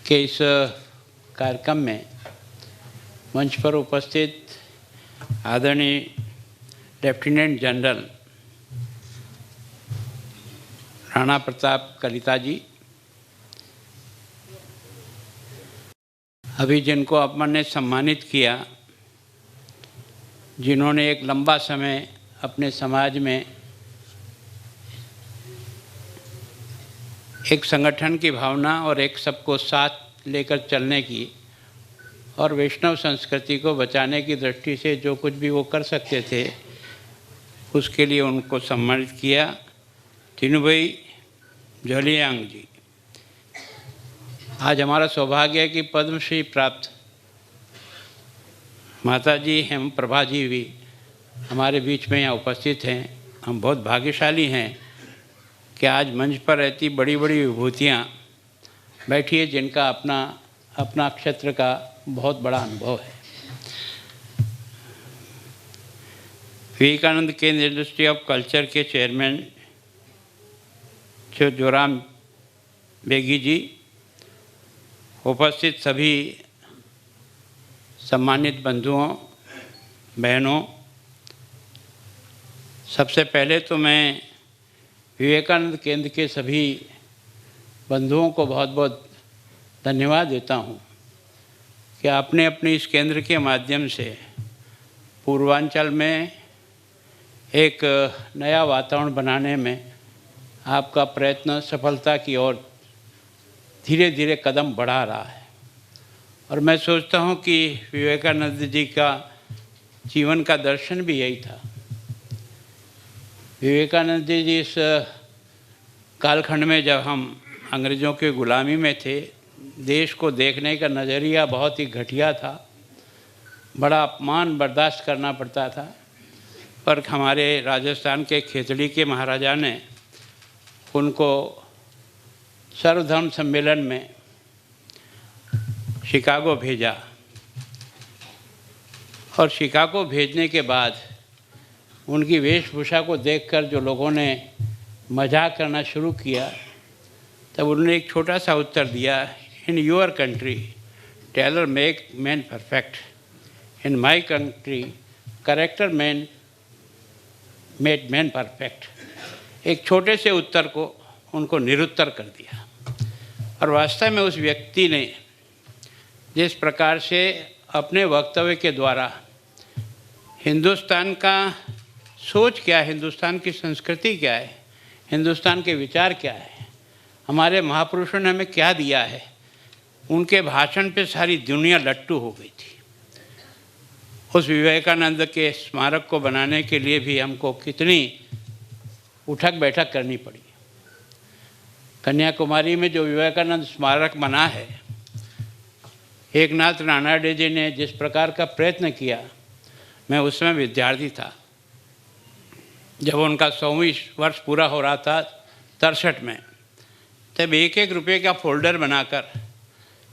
के इस कार्यक्रम में मंच पर उपस्थित आदरणीय लेफ्टिनेंट जनरल राणा प्रताप कलिता जी, अभी जिनको अपन ने सम्मानित किया, जिन्होंने एक लंबा समय अपने समाज में एक संगठन की भावना और एक सबको साथ लेकर चलने की और वैष्णव संस्कृति को बचाने की दृष्टि से जो कुछ भी वो कर सकते थे, उसके लिए उनको सम्मानित किया। थुनबुई ज़ेलियांग जी, आज हमारा सौभाग्य है कि पद्मश्री प्राप्त माता जी हेमप्रभा जी भी हमारे बीच में यहाँ उपस्थित हैं। हम बहुत भाग्यशाली हैं कि आज मंच पर रहती बड़ी बड़ी विभूतियाँ बैठी है, जिनका अपना क्षेत्र का बहुत बड़ा अनुभव है। विवेकानंद केंद्र इंस्टीट्यूट ऑफ कल्चर के चेयरमैन जो जोराम बेगी जी, उपस्थित सभी सम्मानित बंधुओं बहनों, सबसे पहले तो मैं विवेकानंद केंद्र के सभी बंधुओं को बहुत बहुत धन्यवाद देता हूँ कि आपने अपने इस केंद्र के माध्यम से पूर्वांचल में एक नया वातावरण बनाने में आपका प्रयत्न सफलता की ओर धीरे धीरे कदम बढ़ा रहा है। और मैं सोचता हूँ कि विवेकानंद जी का जीवन का दर्शन भी यही था। विवेकानंद जी इस कालखंड में जब हम अंग्रेज़ों की ग़ुलामी में थे, देश को देखने का नज़रिया बहुत ही घटिया था, बड़ा अपमान बर्दाश्त करना पड़ता था। पर हमारे राजस्थान के खेतड़ी के महाराजा ने उनको सर्वधर्म सम्मेलन में शिकागो भेजा और शिकागो भेजने के बाद उनकी वेशभूषा को देखकर जो लोगों ने मजाक करना शुरू किया, तब उन्होंने एक छोटा सा उत्तर दिया, in your country tailor make man perfect, in my country character man made man perfect. एक छोटे से उत्तर को उनको निरुत्तर कर दिया। और वास्तव में उस व्यक्ति ने जिस प्रकार से अपने वक्तव्य के द्वारा हिंदुस्तान का सोच क्या है, हिंदुस्तान की संस्कृति क्या है, हिंदुस्तान के विचार क्या है, हमारे महापुरुषों ने हमें क्या दिया है, उनके भाषण पे सारी दुनिया लट्टू हो गई थी। उस विवेकानंद के स्मारक को बनाने के लिए भी हमको कितनी उठक बैठक करनी पड़ी। कन्याकुमारी में जो विवेकानंद स्मारक बना है, एकनाथ राणा जी ने जिस प्रकार का प्रयत्न किया, मैं उस समय विद्यार्थी था जब उनका 100वीं वर्ष पूरा हो रहा था 63 में, तब एक एक रुपये का फोल्डर बनाकर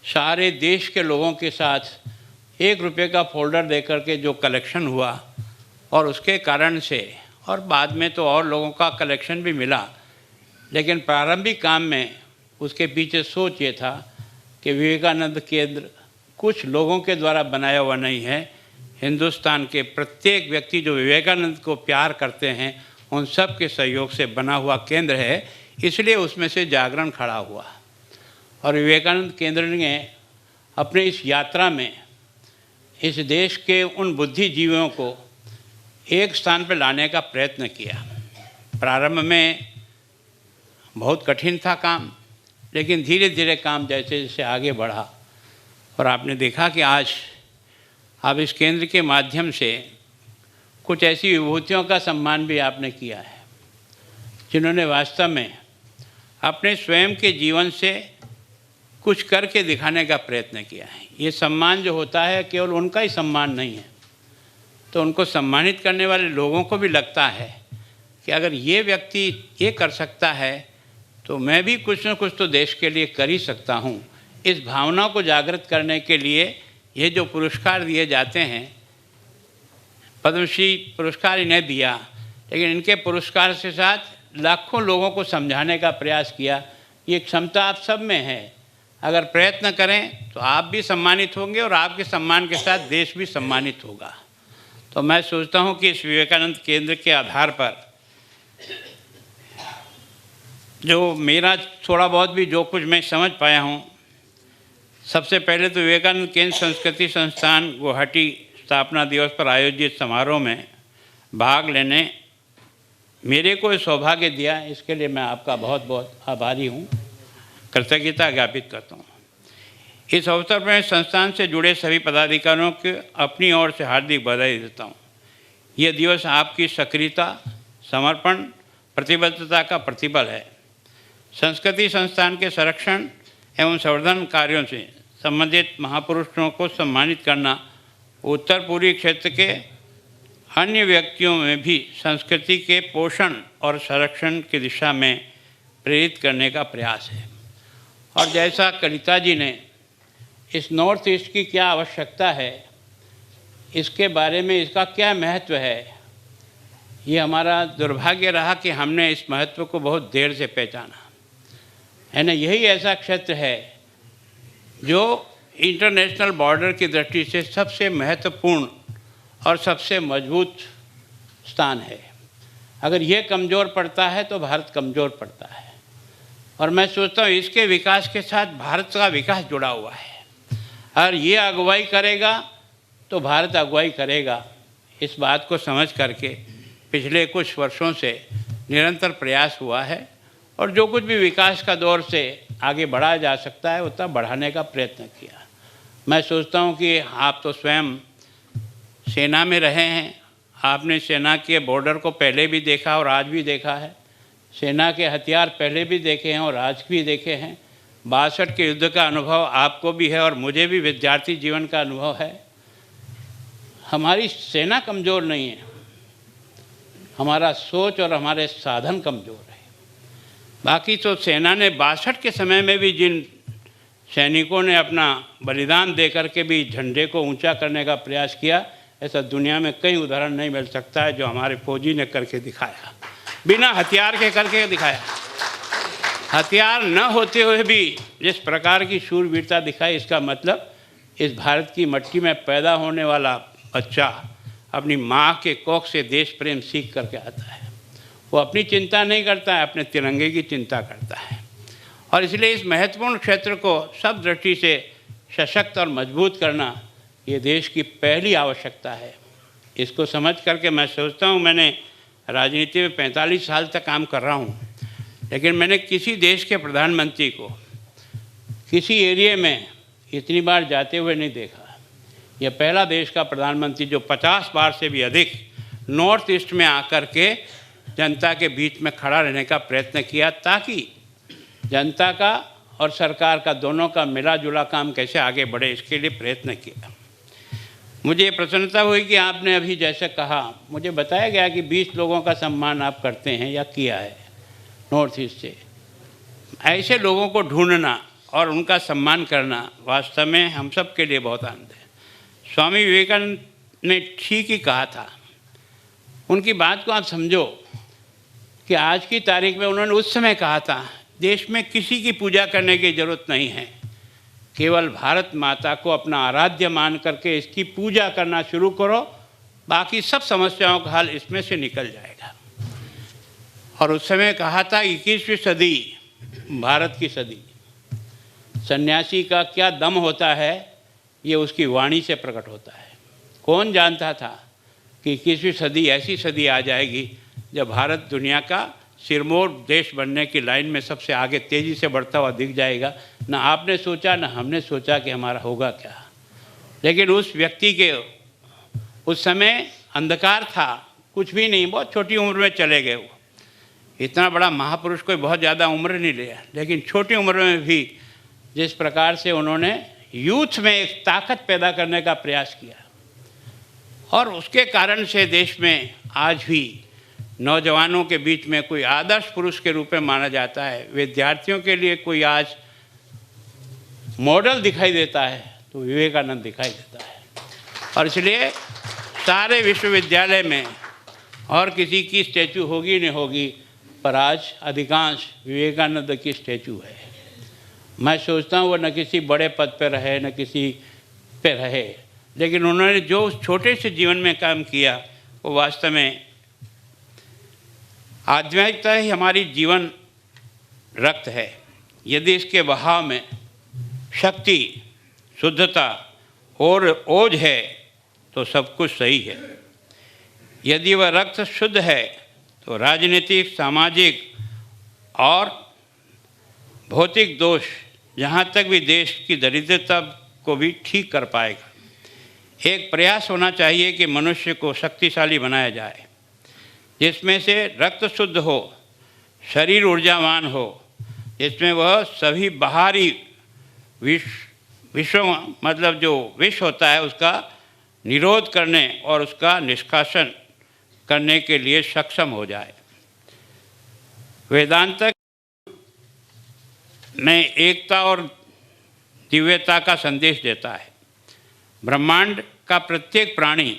सारे देश के लोगों के साथ 1 रुपये का फोल्डर देकर के जो कलेक्शन हुआ, और उसके कारण से, और बाद में तो और लोगों का कलेक्शन भी मिला, लेकिन प्रारंभिक काम में उसके पीछे सोच ये था कि विवेकानंद केंद्र कुछ लोगों के द्वारा बनाया हुआ नहीं है, हिंदुस्तान के प्रत्येक व्यक्ति जो विवेकानंद को प्यार करते हैं उन सब के सहयोग से बना हुआ केंद्र है। इसलिए उसमें से जागरण खड़ा हुआ और विवेकानंद केंद्र ने अपने इस यात्रा में इस देश के उन बुद्धिजीवियों को एक स्थान पर लाने का प्रयत्न किया। प्रारंभ में बहुत कठिन था काम, लेकिन धीरे धीरे काम जैसे जैसे आगे बढ़ा और आपने देखा कि आज आप इस केंद्र के माध्यम से कुछ ऐसी विभूतियों का सम्मान भी आपने किया है जिन्होंने वास्तव में अपने स्वयं के जीवन से कुछ करके दिखाने का प्रयत्न किया है। ये सम्मान जो होता है केवल उनका ही सम्मान नहीं है, तो उनको सम्मानित करने वाले लोगों को भी लगता है कि अगर ये व्यक्ति ये कर सकता है तो मैं भी कुछ न कुछ तो देश के लिए कर ही सकता हूँ। इस भावना को जागृत करने के लिए ये जो पुरस्कार दिए जाते हैं, पद्मश्री पुरस्कार इन्हें दिया, लेकिन इनके पुरस्कार के साथ लाखों लोगों को समझाने का प्रयास किया। ये क्षमता आप सब में है, अगर प्रयत्न करें तो आप भी सम्मानित होंगे और आपके सम्मान के साथ देश भी सम्मानित होगा। तो मैं सोचता हूँ कि इस विवेकानंद केंद्र के आधार पर जो मेरा थोड़ा बहुत भी जो कुछ मैं समझ पाया हूँ, सबसे पहले तो विवेकानंद केंद्र संस्कृति संस्थान गुवाहाटी स्थापना दिवस पर आयोजित समारोह में भाग लेने मेरे को सौभाग्य दिया, इसके लिए मैं आपका बहुत बहुत आभारी हूँ, कृतज्ञता ज्ञापित करता हूँ। इस अवसर पर संस्थान से जुड़े सभी पदाधिकारियों को अपनी ओर से हार्दिक बधाई देता हूँ। यह दिवस आपकी सक्रियता, समर्पण, प्रतिबद्धता का प्रतिफल है। संस्कृति संस्थान के संरक्षण एवं संवर्धन कार्यों से संबंधित महापुरुषों को सम्मानित करना उत्तर पूर्वी क्षेत्र के अन्य व्यक्तियों में भी संस्कृति के पोषण और संरक्षण की दिशा में प्रेरित करने का प्रयास है। और जैसा कलिता जी ने इस नॉर्थ ईस्ट की क्या आवश्यकता है, इसके बारे में इसका क्या महत्व है, ये हमारा दुर्भाग्य रहा कि हमने इस महत्व को बहुत देर से पहचाना है ना। यही ऐसा क्षेत्र है जो इंटरनेशनल बॉर्डर की दृष्टि से सबसे महत्वपूर्ण और सबसे मजबूत स्थान है। अगर ये कमज़ोर पड़ता है तो भारत कमज़ोर पड़ता है। और मैं सोचता हूँ इसके विकास के साथ भारत का विकास जुड़ा हुआ है। और ये अगुवाई करेगा तो भारत अगुवाई करेगा। इस बात को समझ करके पिछले कुछ वर्षों से निरंतर प्रयास हुआ है और जो कुछ भी विकास का दौर से आगे बढ़ाया जा सकता है उतना बढ़ाने का प्रयत्न किया। मैं सोचता हूँ कि आप तो स्वयं सेना में रहे हैं, आपने सेना के बॉर्डर को पहले भी देखा और आज भी देखा है, सेना के हथियार पहले भी देखे हैं और आज भी देखे हैं। 62 के युद्ध का अनुभव आपको भी है और मुझे भी विद्यार्थी जीवन का अनुभव है। हमारी सेना कमज़ोर नहीं है, हमारा सोच और हमारे साधन कमज़ोर है। बाकी तो सेना ने 62 के समय में भी जिन सैनिकों ने अपना बलिदान दे करके भी झंडे को ऊंचा करने का प्रयास किया, ऐसा दुनिया में कई उदाहरण नहीं मिल सकता है जो हमारे फौजी ने करके दिखाया, बिना हथियार के करके दिखाया। हथियार न होते हुए भी जिस प्रकार की शूरवीरता दिखाई, इसका मतलब इस भारत की मट्टी में पैदा होने वाला बच्चा अपनी माँ के कोख से देश प्रेम सीख करके आता है। वो अपनी चिंता नहीं करता है, अपने तिरंगे की चिंता करता है। और इसलिए इस महत्वपूर्ण क्षेत्र को सब दृष्टि से सशक्त और मजबूत करना ये देश की पहली आवश्यकता है। इसको समझ करके मैं सोचता हूँ, मैंने राजनीति में 45 साल तक काम कर रहा हूँ, लेकिन मैंने किसी देश के प्रधानमंत्री को किसी एरिया में इतनी बार जाते हुए नहीं देखा। यह पहला देश का प्रधानमंत्री जो 50 बार से भी अधिक नॉर्थ ईस्ट में आकर के जनता के बीच में खड़ा रहने का प्रयत्न किया, ताकि जनता का और सरकार का दोनों का मिला जुला काम कैसे आगे बढ़े, इसके लिए प्रयत्न किया। मुझे प्रसन्नता हुई कि आपने अभी जैसे कहा, मुझे बताया गया कि 20 लोगों का सम्मान आप करते हैं या किया है नॉर्थ ईस्ट से। ऐसे लोगों को ढूंढना और उनका सम्मान करना वास्तव में हम सब के लिए बहुत आनंद है। स्वामी विवेकानंद ने ठीक ही कहा था। उनकी बात को आप समझो कि आज की तारीख में उन्होंने उस समय कहा था, देश में किसी की पूजा करने की ज़रूरत नहीं है, केवल भारत माता को अपना आराध्य मान करके इसकी पूजा करना शुरू करो, बाकी सब समस्याओं का हल इसमें से निकल जाएगा। और उस समय कहा था 21वीं सदी भारत की सदी। सन्यासी का क्या दम होता है ये उसकी वाणी से प्रकट होता है। कौन जानता था कि 21वीं सदी ऐसी सदी आ जाएगी जब भारत दुनिया का सिरमौर देश बनने की लाइन में सबसे आगे तेज़ी से बढ़ता हुआ दिख जाएगा। ना आपने सोचा ना हमने सोचा कि हमारा होगा क्या। लेकिन उस व्यक्ति के उस समय अंधकार था, कुछ भी नहीं, बहुत छोटी उम्र में चले गए। वो इतना बड़ा महापुरुष कोई बहुत ज़्यादा उम्र नहीं लिया, लेकिन छोटी उम्र में भी जिस प्रकार से उन्होंने यूथ में एक ताकत पैदा करने का प्रयास किया, और उसके कारण से देश में आज भी नौजवानों के बीच में कोई आदर्श पुरुष के रूप में माना जाता है। विद्यार्थियों के लिए कोई आज मॉडल दिखाई देता है तो विवेकानंद दिखाई देता है। और इसलिए सारे विश्वविद्यालय में और किसी की स्टैचू होगी नहीं होगी, पर आज अधिकांश विवेकानंद की स्टैचू है। मैं सोचता हूँ वो न किसी बड़े पद पर रहे न किसी पे रहे, लेकिन उन्होंने जो उस छोटे से जीवन में काम किया वो वास्तव में आध्यात्मिकता ही हमारी जीवन रक्त है। यदि इसके बहाव में शक्ति, शुद्धता और ओज है तो सब कुछ सही है। यदि वह रक्त शुद्ध है तो राजनीतिक, सामाजिक और भौतिक दोष, जहाँ तक भी देश की दरिद्रता को भी ठीक कर पाएगा। एक प्रयास होना चाहिए कि मनुष्य को शक्तिशाली बनाया जाए, जिसमें से रक्त शुद्ध हो, शरीर ऊर्जावान हो, जिसमें वह सभी बाहरी विश्व मतलब जो विष होता है उसका निरोध करने और उसका निष्कासन करने के लिए सक्षम हो जाए। वेदांत में एकता और दिव्यता का संदेश देता है। ब्रह्मांड का प्रत्येक प्राणी,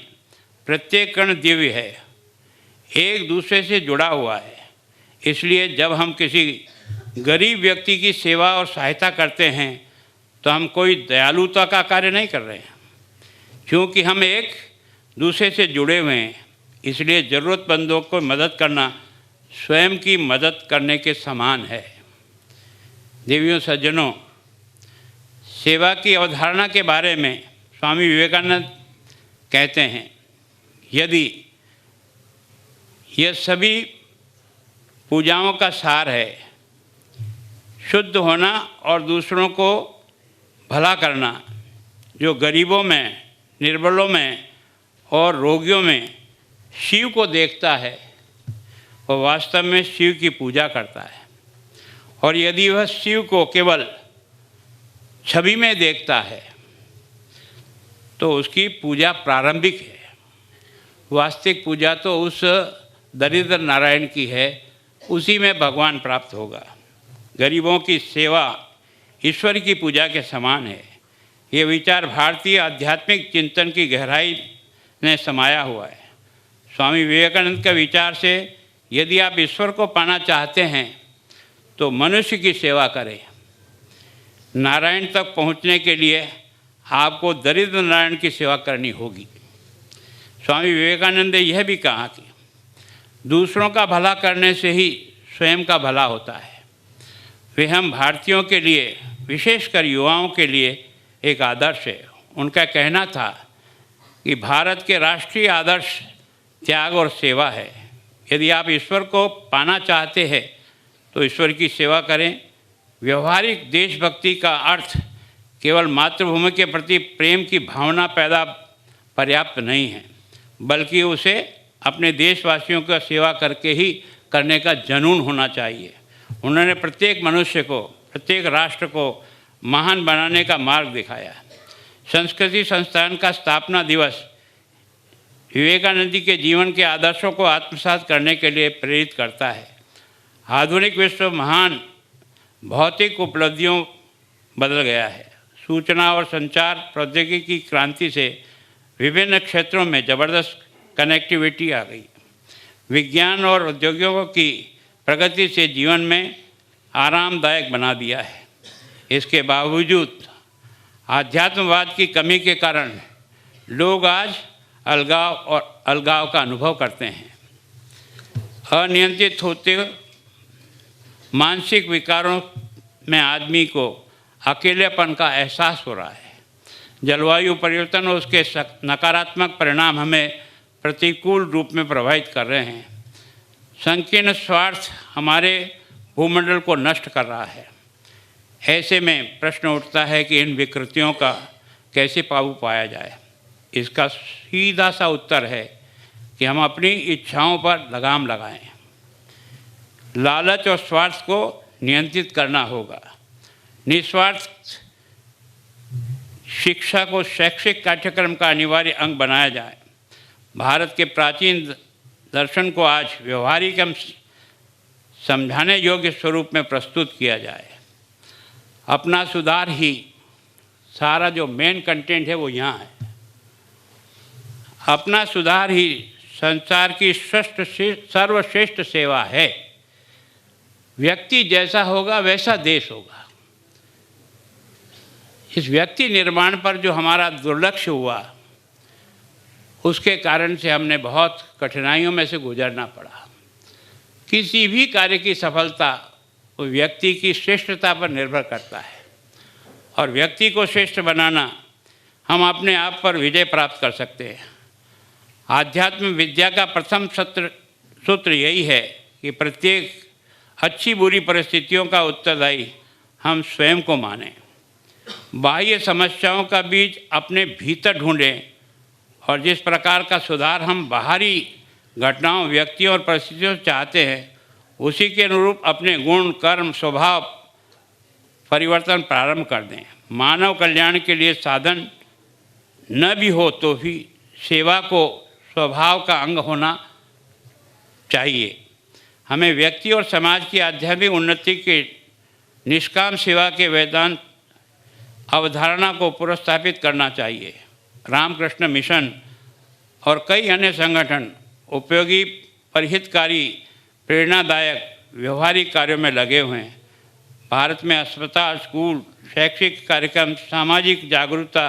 प्रत्येक कण दिव्य है, एक दूसरे से जुड़ा हुआ है। इसलिए जब हम किसी गरीब व्यक्ति की सेवा और सहायता करते हैं तो हम कोई दयालुता का कार्य नहीं कर रहे हैं, क्योंकि हम एक दूसरे से जुड़े हुए हैं। इसलिए ज़रूरतमंदों को मदद करना स्वयं की मदद करने के समान है। देवियों सज्जनों, सेवा की अवधारणा के बारे में स्वामी विवेकानंद कहते हैं, यदि यह सभी पूजाओं का सार है, शुद्ध होना और दूसरों को भला करना, जो गरीबों में, निर्बलों में और रोगियों में शिव को देखता है, वह वास्तव में शिव की पूजा करता है। और यदि वह शिव को केवल छवि में देखता है तो उसकी पूजा प्रारंभिक है। वास्तविक पूजा तो उस दरिद्र नारायण की है, उसी में भगवान प्राप्त होगा। गरीबों की सेवा ईश्वर की पूजा के समान है। ये विचार भारतीय आध्यात्मिक चिंतन की गहराई में समाया हुआ है। स्वामी विवेकानंद के विचार से यदि आप ईश्वर को पाना चाहते हैं तो मनुष्य की सेवा करें। नारायण तक पहुंचने के लिए आपको दरिद्र नारायण की सेवा करनी होगी। स्वामी विवेकानंद ने यह भी कहा कि दूसरों का भला करने से ही स्वयं का भला होता है। वे हम भारतीयों के लिए, विशेषकर युवाओं के लिए एक आदर्श है। उनका कहना था कि भारत के राष्ट्रीय आदर्श त्याग और सेवा है। यदि आप ईश्वर को पाना चाहते हैं तो ईश्वर की सेवा करें। व्यवहारिक देशभक्ति का अर्थ केवल मातृभूमि के प्रति प्रेम की भावना पैदा पर्याप्त नहीं है, बल्कि उसे अपने देशवासियों का सेवा करके ही करने का जुनून होना चाहिए। उन्होंने प्रत्येक मनुष्य को, प्रत्येक राष्ट्र को महान बनाने का मार्ग दिखाया। संस्कृति संस्थान का स्थापना दिवस विवेकानंद जी के जीवन के आदर्शों को आत्मसात करने के लिए प्रेरित करता है। आधुनिक विश्व महान भौतिक उपलब्धियों बदल गया है। सूचना और संचार प्रौद्योगिकी की क्रांति से विभिन्न क्षेत्रों में ज़बरदस्त कनेक्टिविटी आ गई। विज्ञान और औद्योगिकों की प्रगति से जीवन में आरामदायक बना दिया है। इसके बावजूद आध्यात्मवाद की कमी के कारण लोग आज अलगाव का अनुभव करते हैं। अनियंत्रित होते मानसिक विकारों में आदमी को अकेलेपन का एहसास हो रहा है। जलवायु परिवर्तन और उसके नकारात्मक परिणाम हमें प्रतिकूल रूप में प्रभावित कर रहे हैं। संकीर्ण स्वार्थ हमारे भूमंडल को नष्ट कर रहा है। ऐसे में प्रश्न उठता है कि इन विकृतियों का कैसे काबू पाया जाए। इसका सीधा सा उत्तर है कि हम अपनी इच्छाओं पर लगाम लगाएं। लालच और स्वार्थ को नियंत्रित करना होगा। निस्वार्थ शिक्षा को शैक्षिक पाठ्यक्रम का अनिवार्य अंग बनाया जाए। भारत के प्राचीन दर्शन को आज व्यवहारिक एवं समझाने योग्य स्वरूप में प्रस्तुत किया जाए। अपना सुधार ही सारा जो मेन कंटेंट है वो यहाँ है। अपना सुधार ही संसार की सर्वश्रेष्ठ सेवा है। व्यक्ति जैसा होगा वैसा देश होगा। इस व्यक्ति निर्माण पर जो हमारा दुर्लक्ष्य हुआ, उसके कारण से हमने बहुत कठिनाइयों में से गुजरना पड़ा। किसी भी कार्य की सफलता वो व्यक्ति की श्रेष्ठता पर निर्भर करता है, और व्यक्ति को श्रेष्ठ बनाना हम अपने आप पर विजय प्राप्त कर सकते हैं। आध्यात्म विद्या का प्रथम सूत्र यही है कि प्रत्येक अच्छी बुरी परिस्थितियों का उत्तरदायी हम स्वयं को मानें। बाह्य समस्याओं का बीज अपने भीतर ढूंढें, और जिस प्रकार का सुधार हम बाहरी घटनाओं, व्यक्तियों और परिस्थितियों से चाहते हैं, उसी के अनुरूप अपने गुण, कर्म, स्वभाव परिवर्तन प्रारंभ कर दें। मानव कल्याण के लिए साधन न भी हो तो भी सेवा को स्वभाव का अंग होना चाहिए। हमें व्यक्ति और समाज की आध्यात्मिक उन्नति के निष्काम सेवा के वेदांत अवधारणा को पुनर्स्थापित करना चाहिए। रामकृष्ण मिशन और कई अन्य संगठन उपयोगी, परिहितकारी, प्रेरणादायक, व्यवहारिक कार्यों में लगे हुए हैं। भारत में अस्पताल, स्कूल, शैक्षिक कार्यक्रम, सामाजिक जागरूकता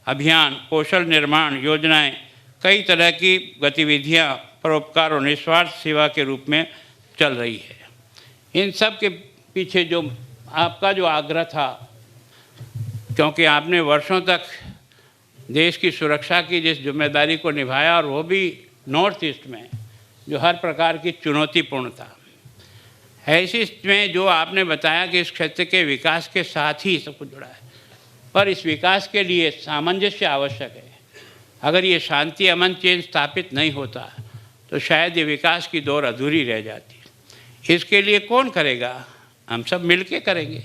अभियान, कौशल निर्माण योजनाएं, कई तरह की गतिविधियां परोपकार और निस्वार्थ सेवा के रूप में चल रही है। इन सब के पीछे जो आपका जो आग्रह था, क्योंकि आपने वर्षों तक देश की सुरक्षा की जिस जिम्मेदारी को निभाया, और वो भी नॉर्थ ईस्ट में जो हर प्रकार की चुनौतीपूर्ण था, ऐसी में जो आपने बताया कि इस क्षेत्र के विकास के साथ ही सब कुछ जुड़ा है, पर इस विकास के लिए सामंजस्य आवश्यक है। अगर ये शांति, अमन, चैन स्थापित नहीं होता तो शायद ये विकास की दौर अधूरी रह जाती। इसके लिए कौन करेगा? हम सब मिलके करेंगे।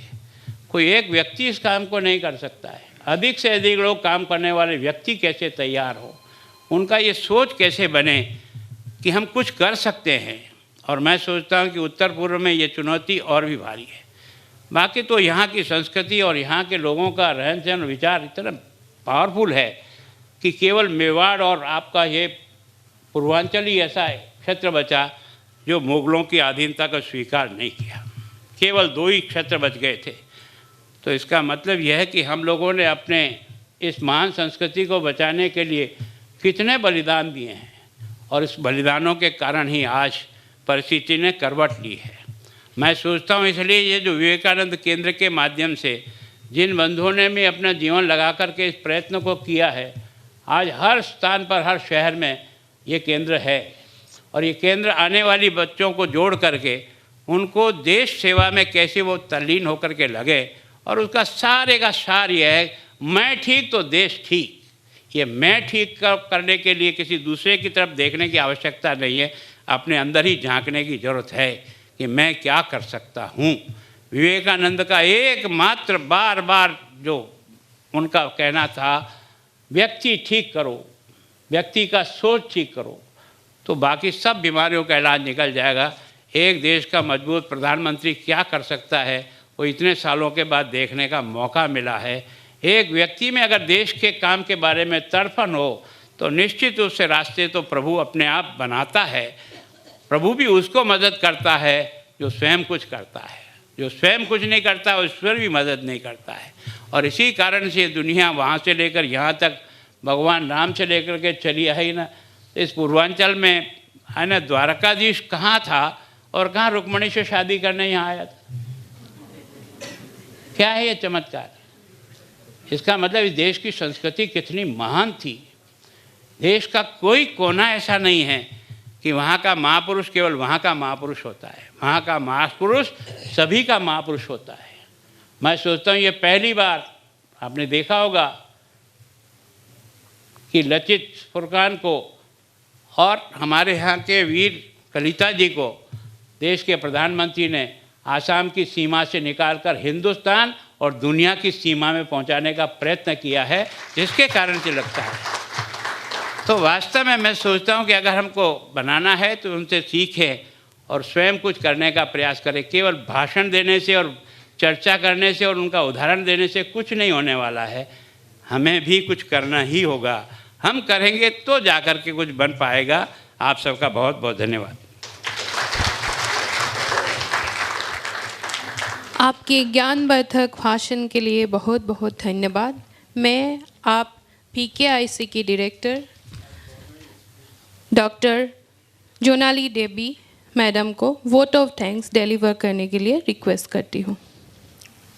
कोई एक व्यक्ति इस काम को नहीं कर सकता है। अधिक से अधिक लोग काम करने वाले व्यक्ति कैसे तैयार हो, उनका ये सोच कैसे बने कि हम कुछ कर सकते हैं। और मैं सोचता हूँ कि उत्तर पूर्व में ये चुनौती और भी भारी है। बाकी तो यहाँ की संस्कृति और यहाँ के लोगों का रहन सहन विचार इतना पावरफुल है कि केवल मेवाड़ और आपका ये पूर्वांचल ही ऐसा क्षेत्र बचा जो मुगलों की अधीनता को स्वीकार नहीं किया। केवल 2 ही क्षेत्र बच गए थे। तो इसका मतलब यह है कि हम लोगों ने अपने इस महान संस्कृति को बचाने के लिए कितने बलिदान दिए हैं, और इस बलिदानों के कारण ही आज परिस्थिति ने करवट ली है। मैं सोचता हूँ इसलिए ये जो विवेकानंद केंद्र के माध्यम से जिन बंधुओं ने भी अपना जीवन लगा कर के इस प्रयत्न को किया है, आज हर स्थान पर, हर शहर में ये केंद्र है। और ये केंद्र आने वाली बच्चों को जोड़ करके उनको देश सेवा में कैसे वो तल्लीन होकर के लगे, और उसका सारे का सार ये है, मैं ठीक तो देश ठीक। ये मैं ठीक करने के लिए किसी दूसरे की तरफ देखने की आवश्यकता नहीं है, अपने अंदर ही झांकने की ज़रूरत है कि मैं क्या कर सकता हूँ। विवेकानंद का एकमात्र बार बार जो उनका कहना था, व्यक्ति ठीक करो, व्यक्ति का सोच ठीक करो, तो बाकी सब बीमारियों का इलाज निकल जाएगा। एक देश का मजबूत प्रधानमंत्री क्या कर सकता है, वो इतने सालों के बाद देखने का मौका मिला है। एक व्यक्ति में अगर देश के काम के बारे में तड़फन हो तो निश्चित रूप से रास्ते तो प्रभु अपने आप बनाता है। प्रभु भी उसको मदद करता है जो स्वयं कुछ करता है। जो स्वयं कुछ नहीं करता वो ईश्वर भी मदद नहीं करता है। और इसी कारण से दुनिया वहाँ से लेकर यहाँ तक, भगवान राम से लेकर के चली आई ना। इस पूर्वांचल में है ना, द्वारकाधीश कहाँ था और कहाँ रुक्मणी से शादी करने यहाँ आया था। क्या है ये चमत्कार? इसका मतलब इस देश की संस्कृति कितनी महान थी। देश का कोई कोना ऐसा नहीं है कि वहाँ का महापुरुष केवल वहाँ का महापुरुष होता है। वहाँ का महापुरुष सभी का महापुरुष होता है। मैं सोचता हूँ ये पहली बार आपने देखा होगा कि लचित फुरकान को और हमारे यहाँ के वीर कलिता जी को देश के प्रधानमंत्री ने आसाम की सीमा से निकालकर हिंदुस्तान और दुनिया की सीमा में पहुंचाने का प्रयत्न किया है, जिसके कारण से लगता है। तो वास्तव में मैं सोचता हूं कि अगर हमको बनाना है तो उनसे सीखें और स्वयं कुछ करने का प्रयास करें। केवल भाषण देने से और चर्चा करने से और उनका उदाहरण देने से कुछ नहीं होने वाला है। हमें भी कुछ करना ही होगा। हम करेंगे तो जाकर के कुछ बन पाएगा। आप सबका बहुत बहुत धन्यवाद। आपके ज्ञानवर्धक भाषण के लिए बहुत बहुत धन्यवाद। मैं आप VKIC की डायरेक्टर डॉक्टर जोनाली देवी मैडम को वोट ऑफ थैंक्स डिलीवर करने के लिए रिक्वेस्ट करती हूँ।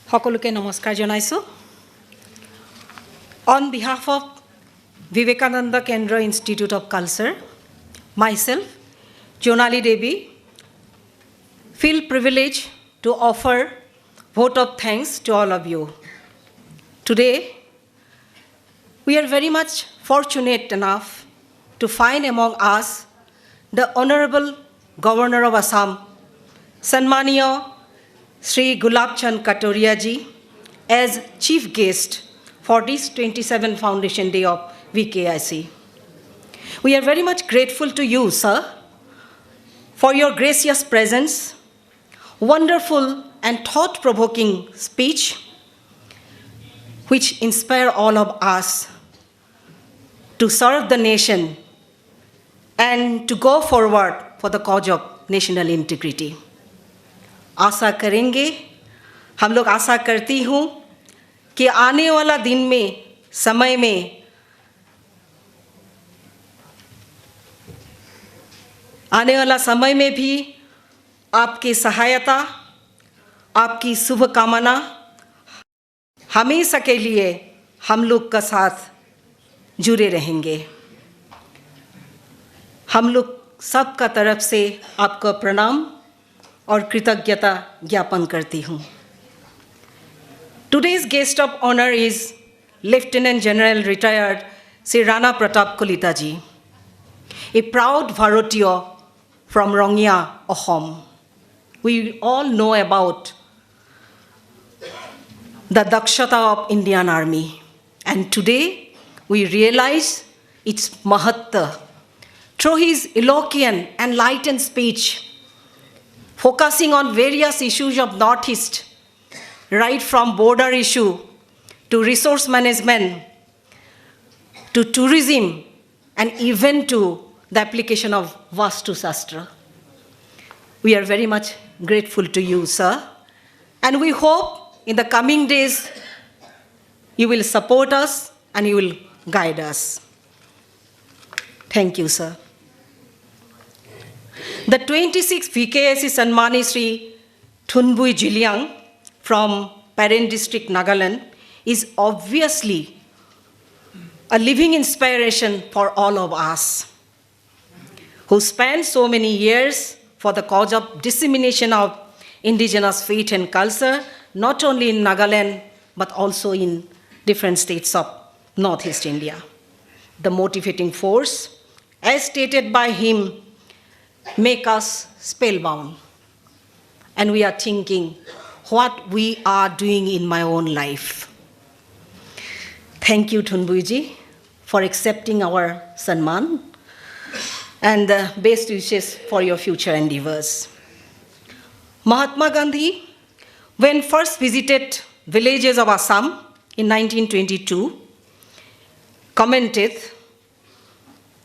সকলোকে নমস্কাৰ জনাইছোঁ। On behalf of Vivekananda Kendra Institute of Culture, myself, Jonali Devi, feel privileged to offer vote of thanks to all of you. Today, we are very much fortunate enough to find among us the Honorable Governor of Assam, Sanmani Shri Gulab Kataria ji, as chief guest for this 27th Foundation Day of VKIC. We are very much grateful to you, sir, for your gracious presence, wonderful and thought-provoking speech, which inspire all of us to serve the nation and to go forward for the cause of national integrity. आशा करेंगे हम लोग आशा करती हूँ कि आने वाला दिन में समय में आने वाला समय में भी आपकी सहायता, आपकी शुभकामना हमेशा के लिए हम लोग का साथ जुड़े रहेंगे। हम लोग सबका तरफ से आपको प्रणाम और कृतज्ञता ज्ञापन करती हूँ। Today's guest of honor is Lieutenant General Retired Shri Rana Pratap Kalita ji, a proud Bharatiya from Rongya, Assam. We all know about the Dakshata of Indian Army, and today we realize its mahatta through his eloquent and enlightened speech, focusing on various issues of Northeast, right from border issue to resource management to tourism and even to the application of Vastu Shastra. We are very much grateful to you, sir, and we hope in the coming days you will support us and you will guide us. Thank you, sir. The 26th VKIC Sanmani Shri Thunbui Zeliang from Paren District, Nagaland, is obviously a living inspiration for all of us who spent so many years for the cause of dissemination of indigenous faith and culture, not only in Nagaland, but also in different states of Northeast India. The motivating force, as stated by him, make us spellbound. And we are thinking what we are doing in my own life. Thank you, Thunbui ji, for accepting our Sanman and the best wishes for your future endeavors. Mahatma Gandhi, when first visited villages of Assam in 1922, commented,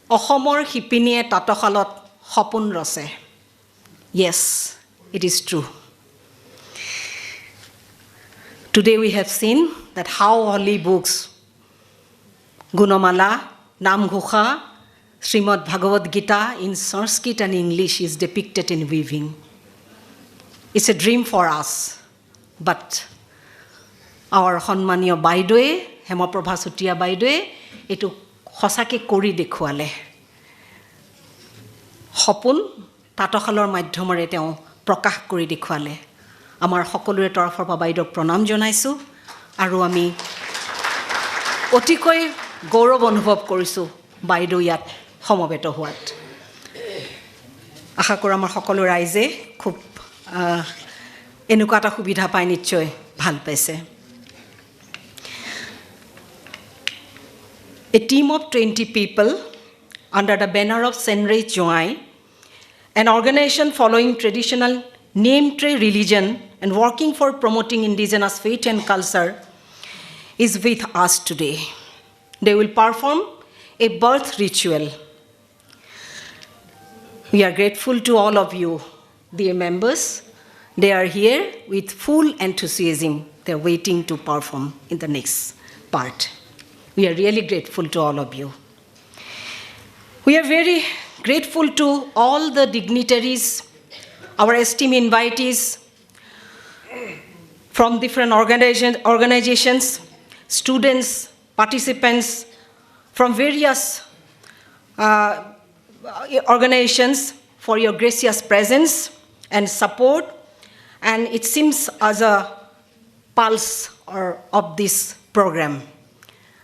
Ohomor hipinie tatokhalot hopun rose. Yes, it is true. Today we have seen that how holy books, Gunamala, Namghokha, Srimad Bhagavad Gita in Sanskrit and English is depicted in weaving. It's a dream for us, but our Honmaniya Baidoe, Hemaprova Chutia Baidoe, etu hosake kori dekhuale. Hopun tatokhalor madhyomore teo prakash kori dekhuale. Amar hokolure torafar pa baidok pranam jonaisu aru ami otikoi gaurav anubhav korisu baido yat homobeto hoat. Asha koro amar hokolo raije khub enuka eta subidha pai nichoi bhal paise. A team of 20 people under the banner of Senrei Joai, an organization following traditional name tree religion and working for promoting indigenous faith and culture, is with us today. They will perform a birth ritual. We are grateful to all of you, dear members. They are here with full enthusiasm. They are waiting to perform in the next part. We are really grateful to all of you. We are very grateful to all the dignitaries, our esteemed invitees from different organizations, students, participants from various organizations for your gracious presence and support. And it seems as a pulse of this program.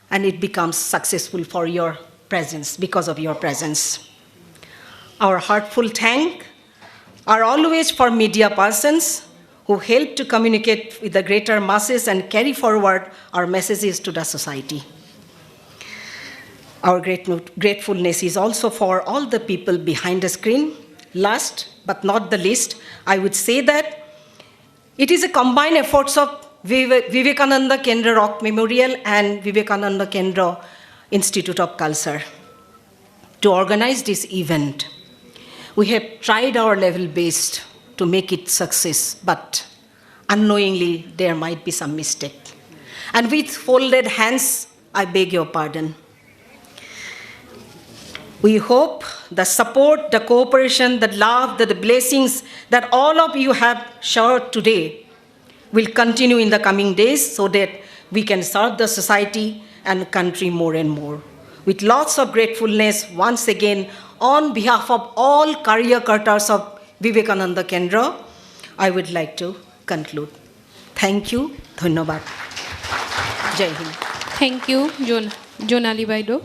And it becomes successful for your presence, because of your presence. Our heartful thanks are always for media persons who help to communicate with the greater masses and carry forward our messages to the society. Our gratefulness is also for all the people behind the screen. Last but not the least, I would say that it is a combined efforts of Vivekananda Kendra Rock Memorial and Vivekananda Kendra Institute of Culture to organize this event. We have tried our level best to make it success, but unknowingly there might be some mistake. And with folded hands, I beg your pardon. We hope the support, the cooperation, the love, the blessings that all of you have shared today will continue in the coming days so that we can serve the society and country more and more. With lots of gratefulness, once again, on behalf of all Karyakartas of Vivekananda Kendra, I would like to conclude. Thank you. Dhanyabad. Jai Hind. Thank you, Jonali Baido.